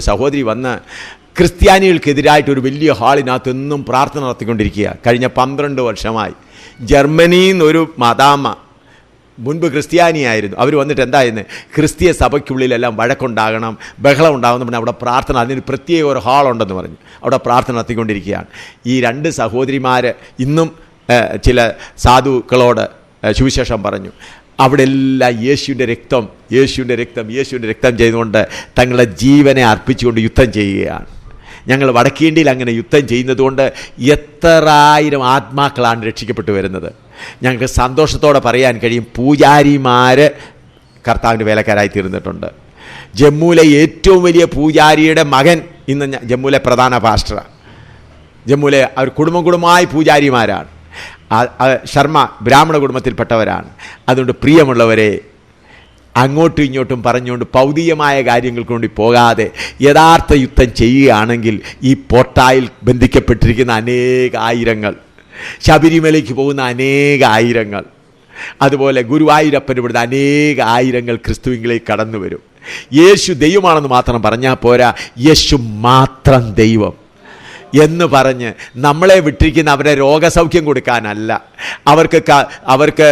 സഹോദരി വന്ന് ക്രിസ്ത്യാനികൾക്കെതിരായിട്ട് ഒരു വലിയ ഹാളിനകത്ത് എന്നും പ്രാർത്ഥന നടത്തിക്കൊണ്ടിരിക്കുക. കഴിഞ്ഞ 12 വർഷമായി ജർമ്മനിയിൽ നിന്നൊരു മദാമ്മ, മുൻപ് ക്രിസ്ത്യാനിയായിരുന്നു, അവർ വന്നിട്ട് എന്തായിരുന്നു, ക്രിസ്തീയ സഭയ്ക്കുള്ളിലെല്ലാം വഴക്കുണ്ടാകണം, ബഹളം ഉണ്ടാകുന്ന പറഞ്ഞാൽ അവിടെ പ്രാർത്ഥന, അതിന് പ്രത്യേക ഒരു ഹാളുണ്ടെന്ന് പറഞ്ഞു അവിടെ പ്രാർത്ഥന നടത്തിക്കൊണ്ടിരിക്കുകയാണ്. ഈ 2 സഹോദരിമാർ ഇന്നും ചില സാധുക്കളോട് സുവിശേഷം പറഞ്ഞു. അവിടെ എല്ലാം യേശുവിൻ്റെ രക്തം ചെയ്തുകൊണ്ട് തങ്ങളുടെ ജീവനെ അർപ്പിച്ചുകൊണ്ട് യുദ്ധം ചെയ്യുകയാണ്. ഞങ്ങൾ വടക്കേണ്ടിയിൽ അങ്ങനെ യുദ്ധം ചെയ്യുന്നതുകൊണ്ട് എത്രായിരം ആത്മാക്കളാണ് രക്ഷിക്കപ്പെട്ടു വരുന്നത്. ഞങ്ങൾക്ക് സന്തോഷത്തോടെ പറയാൻ കഴിയും, പൂജാരിമാർ കർത്താവിൻ്റെ വേലക്കാരായി തീർന്നിട്ടുണ്ട്. ജമ്മുവിലെ ഏറ്റവും വലിയ പൂജാരിയുടെ മകൻ ഇന്ന് ജമ്മുവിലെ പ്രധാന പാസ്റ്ററാണ്. ജമ്മുവിലെ അവർ കുടുംബമായി പൂജാരിമാരാണ്. ശർമ്മ ബ്രാഹ്മണ കുടുംബത്തിൽപ്പെട്ടവരാണ്. അതുകൊണ്ട് പ്രിയമുള്ളവരെ, അങ്ങോട്ടും ഇങ്ങോട്ടും പറഞ്ഞുകൊണ്ട് ഭൗതികമായ കാര്യങ്ങൾക്ക് വേണ്ടി പോകാതെ യഥാർത്ഥ യുദ്ധം ചെയ്യുകയാണെങ്കിൽ ഈ പോട്ടായിൽ ബന്ധിക്കപ്പെട്ടിരിക്കുന്ന അനേക ആയിരങ്ങൾ, ശബരിമലയ്ക്ക് പോകുന്ന അനേക ആയിരങ്ങൾ, അതുപോലെ ഗുരുവായൂരപ്പന് ഇവിടുന്ന് അനേക ആയിരങ്ങൾ ക്രിസ്തുവിലേക്ക് കടന്നു വരും. യേശു ദൈവമാണെന്ന് മാത്രം പറഞ്ഞാൽ പോരാ, യേശു മാത്രം ദൈവം എന്ന് പറഞ്ഞ് നമ്മളെ വിട്ടിരിക്കുന്ന അവരെ രോഗസൗഖ്യം കൊടുക്കാനല്ല, അവർക്ക്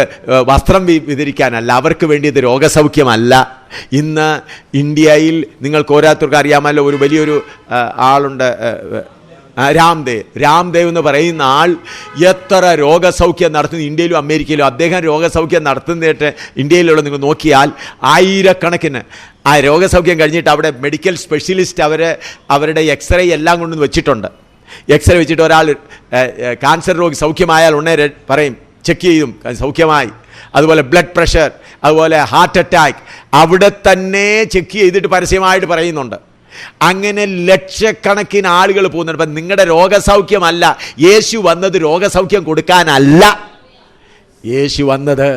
വസ്ത്രം വിതരിക്കാനല്ല, അവർക്ക് വേണ്ടിയത് രോഗസൗഖ്യമല്ല. ഇന്ന് ഇന്ത്യയിൽ നിങ്ങൾക്ക് ഓരോരുത്തർക്കും അറിയാമല്ലോ, ഒരു വലിയൊരു ആളുണ്ട്, രാംദേവ് എന്ന് പറയുന്ന ആൾ എത്ര രോഗസൗഖ്യം നടത്തുന്നു ഇന്ത്യയിലും അമേരിക്കയിലും. അദ്ദേഹം രോഗസൗഖ്യം നടത്തുന്നതായിട്ട് ഇന്ത്യയിലുള്ള നിങ്ങൾ നോക്കിയാൽ ആയിരക്കണക്കിന് ആ രോഗസൗഖ്യം കഴിഞ്ഞിട്ട് അവിടെ മെഡിക്കൽ സ്പെഷ്യലിസ്റ്റ് അവരുടെ എക്സ്റേ എല്ലാം കൊണ്ടുവന്ന് വെച്ചിട്ടുണ്ട്. എക്സ്റേ വെച്ചിട്ട് ഒരാൾ ക്യാൻസർ രോഗി സൗഖ്യമായാൽ ഉടനെ പറയും, ചെക്ക് ചെയ്യും സൗഖ്യമായി. അതുപോലെ ബ്ലഡ് പ്രഷർ, അതുപോലെ ഹാർട്ട് അറ്റാക്ക് അവിടെ തന്നെ ചെക്ക് ചെയ്തിട്ട് പരസ്യമായിട്ട് പറയുന്നുണ്ട്. അങ്ങനെ ലക്ഷക്കണക്കിന് ആളുകൾ പോകുന്നുണ്ട്. അപ്പം നിങ്ങളുടെ രോഗസൗഖ്യമല്ല, യേശു വന്നത് രോഗസൗഖ്യം കൊടുക്കാനല്ല. യേശു വന്നത്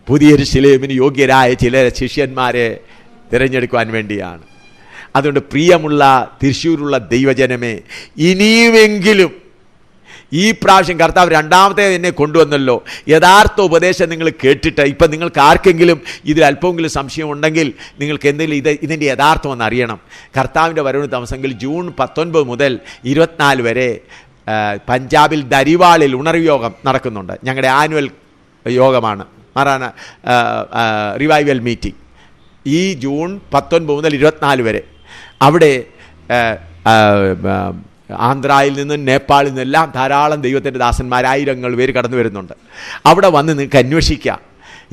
പുതിയ യെരൂശലേമിന് യോഗ്യരായ ചില ശിഷ്യന്മാരെ തിരഞ്ഞെടുക്കുവാൻ വേണ്ടിയാണ്. അതുകൊണ്ട് പ്രിയമുള്ള തൃശ്ശൂരുള്ള ദൈവജനമേ, ഇനിയുമെങ്കിലും ഈ പ്രാവശ്യം കർത്താവ് 2ാമത്തെ എന്നെ കൊണ്ടുവന്നല്ലോ, യഥാർത്ഥ ഉപദേശം നിങ്ങൾ കേട്ടിട്ട് ഇപ്പം നിങ്ങൾക്ക് ആർക്കെങ്കിലും ഇതിൽ അല്പമെങ്കിലും സംശയം ഉണ്ടെങ്കിൽ നിങ്ങൾക്ക് എന്തെങ്കിലും ഇതിൻ്റെ യഥാർത്ഥം ഒന്ന് അറിയണം. കർത്താവിൻ്റെ വരവിന് താമസമെങ്കിൽ ജൂൺ 19 മുതൽ 24 വരെ പഞ്ചാബിൽ ദരിവാളിൽ ഉണർവ് യോഗം നടക്കുന്നുണ്ട്. ഞങ്ങളുടെ ആനുവൽ യോഗമാണ്, മാറാന റിവൈവൽ മീറ്റിംഗ്. ഈ ജൂൺ 19 മുതൽ 24 വരെ അവിടെ ആന്ധ്രയിൽ നിന്നും നേപ്പാളിൽ നിന്നെല്ലാം ധാരാളം ദൈവത്തിൻ്റെ ദാസന്മാർ 1000 പേര് കടന്നു വരുന്നുണ്ട്. അവിടെ വന്ന് നിങ്ങൾക്ക് അന്വേഷിക്കാം,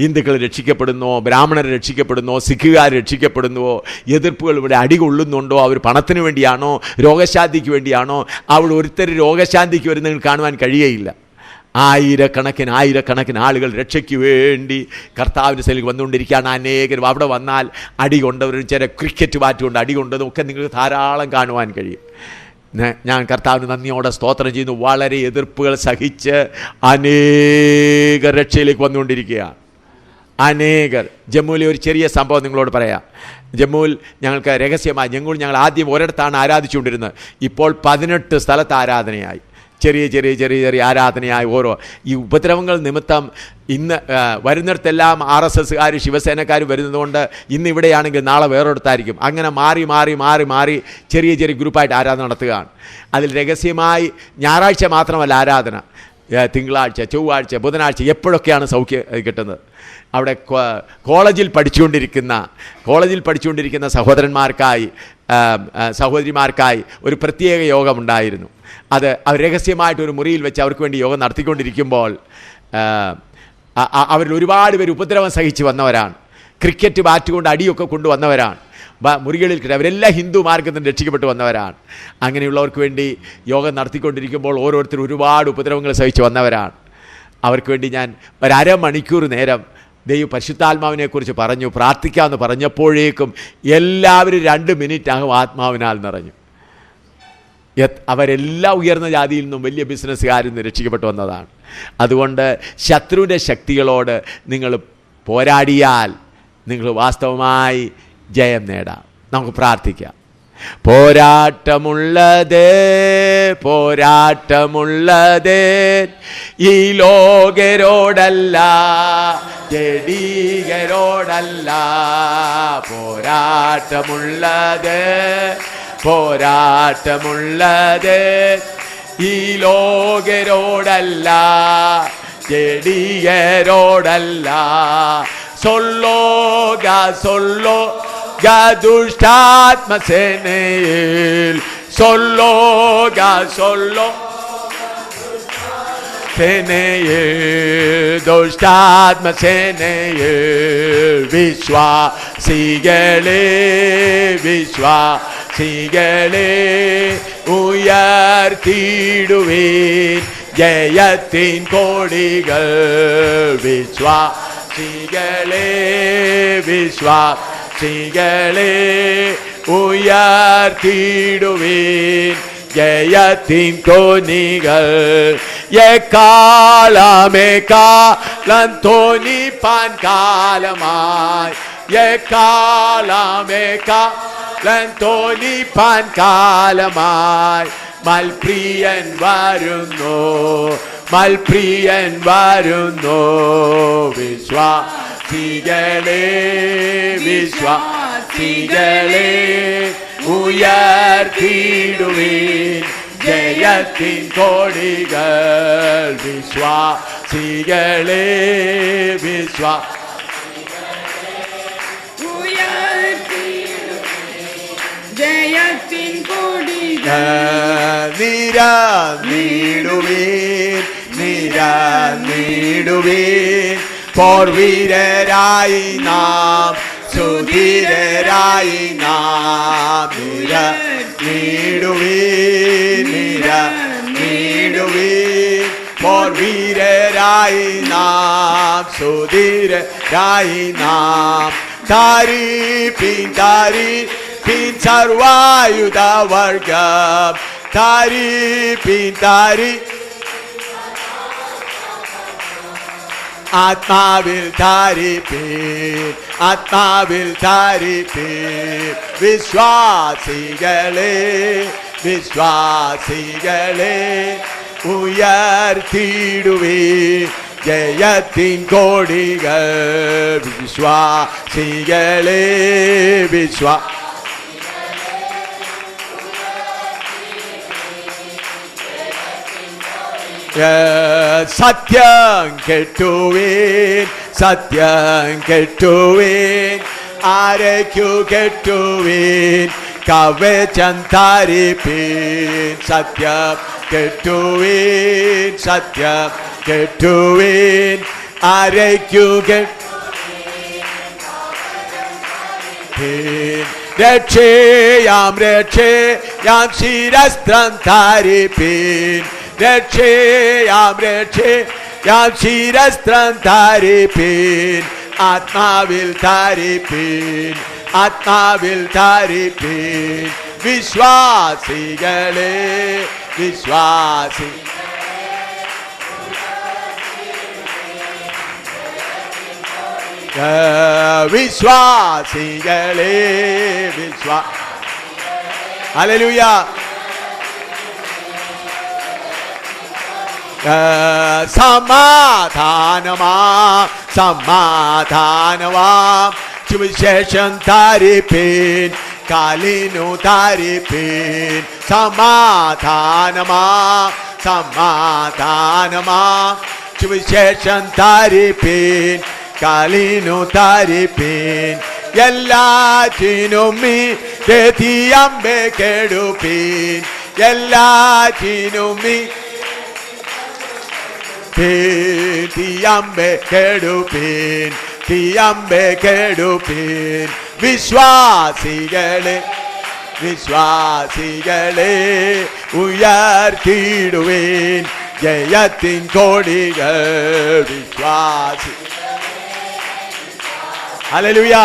ഹിന്ദുക്കൾ രക്ഷിക്കപ്പെടുന്നോ, ബ്രാഹ്മണർ രക്ഷിക്കപ്പെടുന്നോ, സിഖുകാർ രക്ഷിക്കപ്പെടുന്നുവോ, എതിർപ്പുകൾ ഇവിടെ അടികൊള്ളുന്നുണ്ടോ, അവർ പണത്തിന് വേണ്ടിയാണോ, രോഗശാന്തിക്ക് വേണ്ടിയാണോ? അവിടെ ഒരുത്തർ രോഗശാന്തിക്ക് വരുന്ന നിങ്ങൾക്ക് കാണുവാൻ കഴിയുകയില്ല. ആയിരക്കണക്കിന് ആളുകൾ രക്ഷയ്ക്ക് വേണ്ടി കർത്താവിൻ്റെ സ്ഥലത്തേക്ക് വന്നുകൊണ്ടിരിക്കുകയാണ്. അനേകരും അവിടെ വന്നാൽ അടികൊണ്ടവരും ചില ക്രിക്കറ്റ് ബാറ്റ് കൊണ്ട് അടികൊണ്ടതും ഒക്കെ നിങ്ങൾക്ക് ധാരാളം കാണുവാൻ കഴിയും. ഞാൻ കർത്താവിന് നന്ദിയോടെ സ്തോത്രം ചെയ്യുന്നു. വളരെ എതിർപ്പുകൾ സഹിച്ച് അനേകർ രക്ഷയിലേക്ക് വന്നുകൊണ്ടിരിക്കുകയാണ്. അനേകർ. ജമ്മുവിലെ ഒരു ചെറിയ സംഭവം നിങ്ങളോട് പറയാം. ജമ്മുവിൽ ഞങ്ങൾക്ക് രഹസ്യമായി, ഞങ്ങൾ ആദ്യം ഒരിടത്താണ് ആരാധിച്ചുകൊണ്ടിരുന്നത്. ഇപ്പോൾ 18 സ്ഥലത്ത് ആരാധനയായി. ചെറിയ ആരാധനയായി. ഈ ഉപദ്രവങ്ങൾ നിമിത്തം ഇന്ന് വരുന്നിടത്തെല്ലാം RSSകാർ ശിവസേനക്കാർ വരുന്നതുകൊണ്ട് ഇന്ന് ഇവിടെയാണെങ്കിൽ നാളെ വേറൊരിടത്തായിരിക്കും. അങ്ങനെ മാറി ചെറിയ ഗ്രൂപ്പായിട്ട് ആരാധന നടത്തുകയാണ്. അതിൽ രഹസ്യമായി ഞായറാഴ്ച മാത്രമല്ല ആരാധന, തിങ്കളാഴ്ച, ചൊവ്വാഴ്ച, ബുധനാഴ്ച എപ്പോഴൊക്കെയാണ് സൗഖ്യം കിട്ടുന്നത്. അവിടെ കോളേജിൽ പഠിച്ചുകൊണ്ടിരിക്കുന്ന സഹോദരിമാർക്കായി ഒരു പ്രത്യേക യോഗമുണ്ടായിരുന്നു. അത് അവർ രഹസ്യമായിട്ടൊരു മുറിയിൽ വെച്ച് അവർക്ക് വേണ്ടി യോഗം നടത്തിക്കൊണ്ടിരിക്കുമ്പോൾ അവരിൽ ഒരുപാട് പേര് ഉപദ്രവം സഹിച്ച് വന്നവരാണ്. ക്രിക്കറ്റ് ബാറ്റ് കൊണ്ട് അടിയൊക്കെ കൊണ്ടുവന്നവരാണ്. മുറികളിൽ അവരെല്ലാം ഹിന്ദു മാർഗത്തിൽ രക്ഷിക്കപ്പെട്ട് വന്നവരാണ്. അങ്ങനെയുള്ളവർക്ക് വേണ്ടി യോഗം നടത്തിക്കൊണ്ടിരിക്കുമ്പോൾ ഓരോരുത്തരും ഒരുപാട് ഉപദ്രവങ്ങൾ സഹിച്ച് വന്നവരാണ്. അവർക്ക് വേണ്ടി ഞാൻ ഒരു അരമണിക്കൂർ നേരം പരിശുദ്ധാത്മാവിനെക്കുറിച്ച് പറഞ്ഞു, പ്രാർത്ഥിക്കാമെന്ന് പറഞ്ഞപ്പോഴേക്കും എല്ലാവരും 2 മിനിറ്റകം ആത്മാവിനാൽ നിറഞ്ഞു. അവരെല്ലാം ഉയർന്ന ജാതിയിൽ നിന്നും വലിയ ബിസിനസ്സുകാരിൽ നിന്ന് രക്ഷിക്കപ്പെട്ടു വന്നതാണ്. അതുകൊണ്ട് ശത്രുവിൻ്റെ ശക്തികളോട് നിങ്ങൾ പോരാടിയാൽ നിങ്ങൾ വാസ്തവമായി ജയം നേടാം. നമുക്ക് പ്രാർത്ഥിക്കാം. പോരാട്ടമുള്ളത് ഈ ലോകരോടല്ല, ജഡീകരോടല്ല. പോരാട്ടമുള്ളത് പോരാട്ടമുള്ളത് ഈ ലോകരോടല്ല, ജഡികരോടല്ല. സൊല്ലോക സൊല്ലോക ദുഷ്ടാത്മസേനയിൽ, സൊല്ലോക സൊല്ലോ സേനയിൽ, ദുഷ്ടാത്മസേനയിൽ. വിശ്വാസികളെ വിശ്വാസികളെ ഉയർത്തിടുവീൻ ജയത്തിൻ കോടികൾ. വിശ്വാസികളെ വിശ്വാസികളെ ഉയർത്തിടുവീൻ ജയത്തിൻ കോണികൾ. എക്കാലമേക്കാലം തോന്നിപ്പാൻ കാലമായി, എക്കാലമേക്കാലം തോന്നിപ്പാൻ കാലമായി. മൽപ്രിയൻ വരുന്നു, മൽപ്രിയൻ വരുന്നു. വിശ്വാസികളെ വിശ്വാസികളെ ഉയർത്തിടുവീൻ ജയത്തിൻ കോടികൾ. വിശ്വാസികളെ ജയത്തിൻ കോടികൾ. നിരന്നിടുവീൻ നിരന്നിടുവീൻ. പോർവീരരായി നാം സുധീരരായി നാം. നിരന്നിടുവീൻ നിരന്നിടുവീൻ. പോർവീരരായി നാം സുധീരരായി നാം. താരീഫിൻ താരീഫിൻ സർവായുധവർഗം. താരീഫിൻ താരീഫ് ആത്മാവിൽ താരീഫിൻ ആത്മാവിൽ താരീഫിൻ. വിശ്വാസികളെ വിശ്വാസികളെ ഉയർത്തിടുവീൻ ജയത്തിൻ കോടികൾ. വിശ്വാസികളെ സത്യം കെട്ടുവീൻ സത്യം കെട്ടുവീൻ. ആരയ്ക്കു കെട്ടുവീൻ കവചം താരീഫിൻ. സത്യം കെട്ടുവീൻ സത്യം കെട്ടുവീൻ. ആരയ്ക്കു കെട്ടുവീൻ. രക്ഷയാം രക്ഷയാം ശിരസ്ത്രം താരീഫിൻ. രക്ഷയാം രക്ഷയാം ശിരസ്ത്രം താരീഫിൻ. ആത്മാവിൽ താരീഫിൻ ആത്മാവിൽ താരീഫിൻ. വിശ്വാസികളെ വിശ്വാസി വിശ്വാസികളെ ഹല്ലേലൂയ. സമാധാനമാം സമാധാനമാം സുവിശേഷം താരീഫിൻ. കാലിനു താരീഫിൻ. സമാധാനമാം സമാധാനമാം സുവിശേഷം താരീഫിൻ. കാലിനു താരീഫിൻ. എല്ലാറ്റിനും തീയമ്പെ കെടുപ്പീൻ. എല്ലാറ്റിനും തീയമ്പെ കെടുപ്പീൻ. തീയമ്പെ കെടുപ്പീൻ. വിശ്വാസികളെ വിശ്വാസികളെ ഉയർത്തിടുവീൻ ജയത്തിൻ കോടികൾ. വിശ്വാസി ഹല്ലേലൂയ.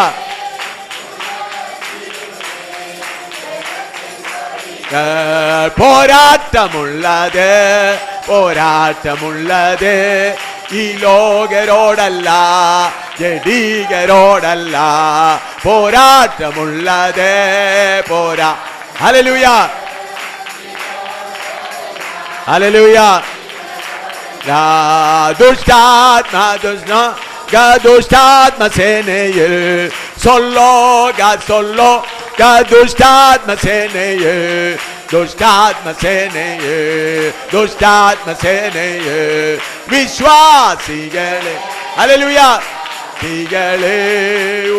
പോരാട്ടമുള്ളത് പോരാട്ടമുള്ളത് ഈ ലോകരോടല്ല, ജഡികരോടല്ല. പോരാട്ടമുള്ളത് ഹല്ലേലൂയ ഹല്ലേലൂയ. ദുഷ്ടാത്മസേനയിൽ സൊല്ലോ ദുഷ്ടാത്മസേനയെ, ദുഷ്ടാത്മസേനയെ, ദുഷ്ടാത്മസേനയെ, വിശ്വാസികളെ ഹല്ലേലൂയ തീകളെ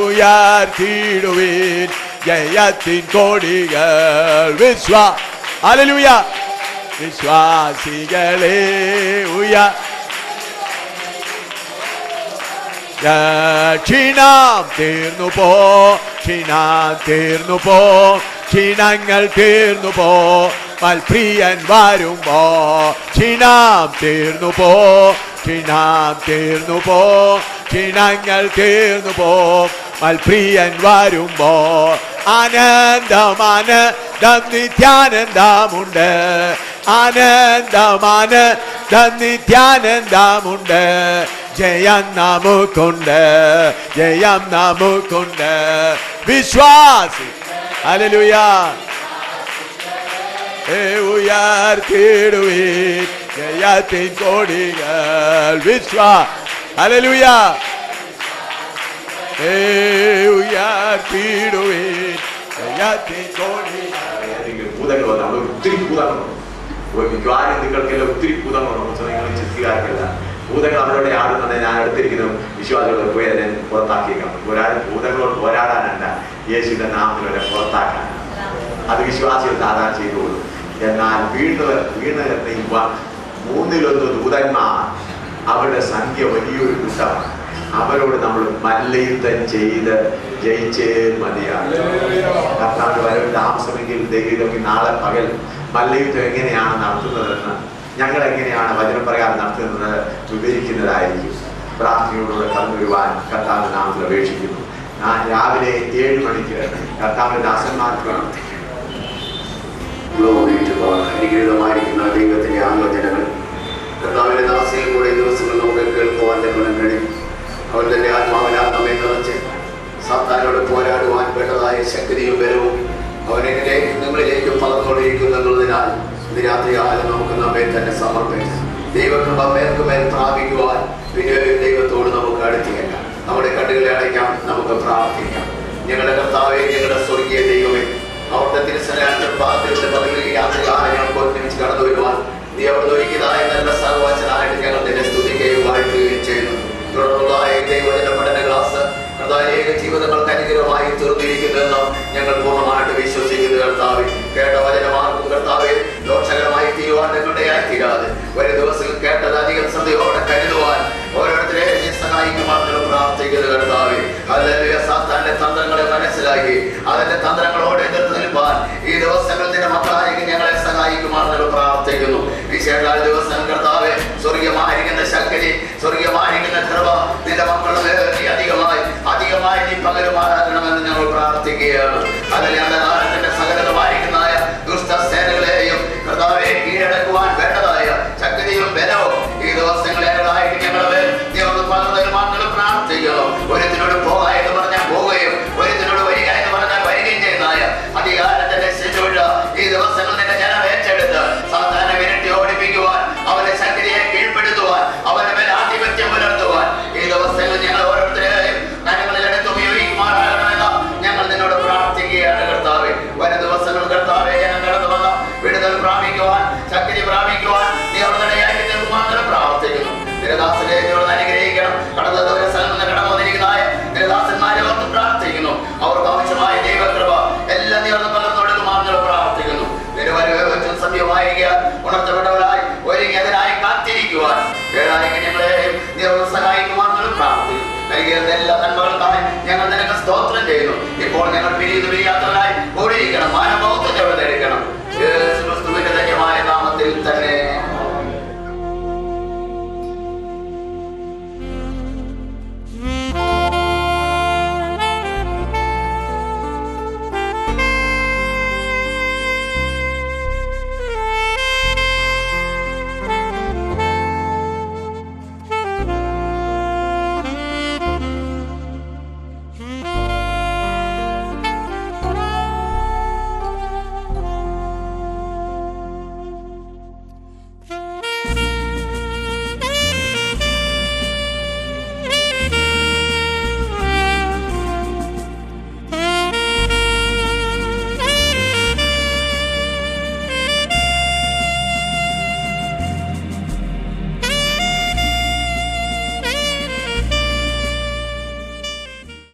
ഉയർത്തിടുവീൻ, ജയത്തിൻ കൊടികൾ ഹല്ലേലൂയ വിശ്വാസികളെ ക്ഷീണം തീർന്നു പോ, ക്ഷീണം തീർന്നു പോ, ക്ഷീണങ്ങൾ തീർന്നു പോ, മൽപ്രിയൻ വരുമ്പോ. ക്ഷീണം തീർന്നു പോ, ക്ഷീണം തീർന്നു പോ, ക്ഷീണങ്ങൾ തീർന്നു പോ, മൽപ്രിയൻ വരുമ്പോ. ആനന്ദം ആനന്ദം നിത്യാനന്ദമുണ്ട്, ആനന്ദം നിത്യാനന്ദമുണ്ട്, ജയം നമുക്കുണ്ട്, ജയം നമുക്കുണ്ട്. വിശ്വാസി ഹല്ലേലൂയ ഉയർത്തിടുവീൻ, ജയത്തിൻ കൊടികൾ ഹല്ലേലൂയ ഉയർത്തിടുവീൻ, ജയത്തിൻ കൊടികൾ. ഭൂതങ്ങൾ നമ്മൾ ഒത്തിരി ഭൂതങ്ങളുണ്ട്, മിക്കവാറും നിങ്ങൾക്കെല്ലാം ഒത്തിരി ഭൂതങ്ങളുണ്ട്, നിങ്ങൾ ചിന്തിക്കാറില്ല. ഭൂതങ്ങൾ അവരോട് ആടുന്നത് ഞാൻ അടുത്തിരിക്കുന്ന വിശ്വാസികളോട് പോയി അതിനെ പുറത്താക്കിയേക്കാം. ഭൂതങ്ങളോട് പോരാടാനല്ല, യേശുവിന്റെ നാമത്തിലൂടെ പുറത്താക്കാനാണ്. അത് വിശ്വാസികൾ സാധാരണ ചെയ്തോളൂ. എന്നാൽ വീണ് 3-1 ദൂതന്മാർ, അവരുടെ സംഖ്യ വലിയൊരു കൂട്ടമാണ്. അവരോട് നമ്മൾ മല്ലയുദ്ധം ചെയ്ത് ജയിച്ചേ മതിയാണ്. കർത്താവിന്റെ വരവ് താമസമെങ്കിൽ ദൈവം നാളെ പകൽ മല്ലയുദ്ധം എങ്ങനെയാണ് നടത്തുന്നതെന്ന്, ഞങ്ങൾ എങ്ങനെയാണ് വചനം പറയാതെ നടത്തുന്നത് വിവരിക്കുന്നതായിരിക്കും. പ്രാർത്ഥനയോടുകൂടെ കടന്നു വരുവാൻ കർത്താവിന്റെ നാമത്തിൽ അപേക്ഷിക്കുന്നു. ഞാൻ രാവിലെ 7 മണിക്ക് കർത്താവിന്റെ ദാസന്മാർക്ക് അനുഗ്രഹീതമായിരിക്കുന്ന ദൈവത്തിന്റെ ആലോചനകൾ കർത്താവിന്റെ ദാസിയിൽ കൂടെ ദിവസങ്ങൾ നമുക്ക് കേൾക്കുവാൻ തന്നെ കഴിയും. അവൻ തന്റെ ആത്മാവിനാൽ നമ്മെ നിറച്ച് സാത്താനോട് പോരാടുവാൻ വേണ്ടതായ ശക്തിയും ബലവും അവനെങ്ങനെ നിങ്ങളിലേക്ക് പകർന്നുകൊണ്ടിരിക്കുന്നു എന്നുള്ളതിനാൽ ഇന്ന് രാത്രികാലം നമുക്ക് നമ്മെ തന്നെ സമർപ്പിച്ച് ദൈവകൃപ മേൽക്കുമേൽ പ്രാപിക്കുവാൻ പിന്നെ ദൈവത്തോട് നമുക്ക് അടുത്തിയേക്കാം. നമ്മുടെ കണ്ണുകളെ അടയ്ക്കാം, നമുക്ക് പ്രാർത്ഥിക്കാം. ഞങ്ങളുടെ കർത്താവേ, ഞങ്ങളുടെ സ്വർഗീയ ദൈവമേ, അവിടുത്തെ തിരുസനത്തിന്റെ പദവിയിൽ യാത്രകാലം ഞങ്ങൾക്ക് ഒരുമിച്ച് കടന്നു വരുവാൻ നീ അവിടെ ഒരുക്കിയതായ നല്ല സഹവാസനായിട്ട് ഞങ്ങൾ നിന്നെ സ്തുതിക്കുകയും വാഴ്ത്തുകയും ചെയ്യുന്നു. തുടർന്നുള്ള ദൈവജന പഠന ക്ലാസ് അതായത് ജീവിതങ്ങൾക്ക് അനുഗ്രഹമായി തീർന്നിരിക്കുന്നുവെന്ന് ഞങ്ങൾ പൂർണ്ണമായിട്ട് വിശ്വസിക്കുന്നു. കർത്താവേ, കേട്ട വചനമാർക്കും കർത്താവേ ദോഷകരമായി തീരുവാൻ ഞങ്ങളുടെ തീരാതെ ഒരു ദിവസം കേട്ടത് അധികം സന്ദേഹം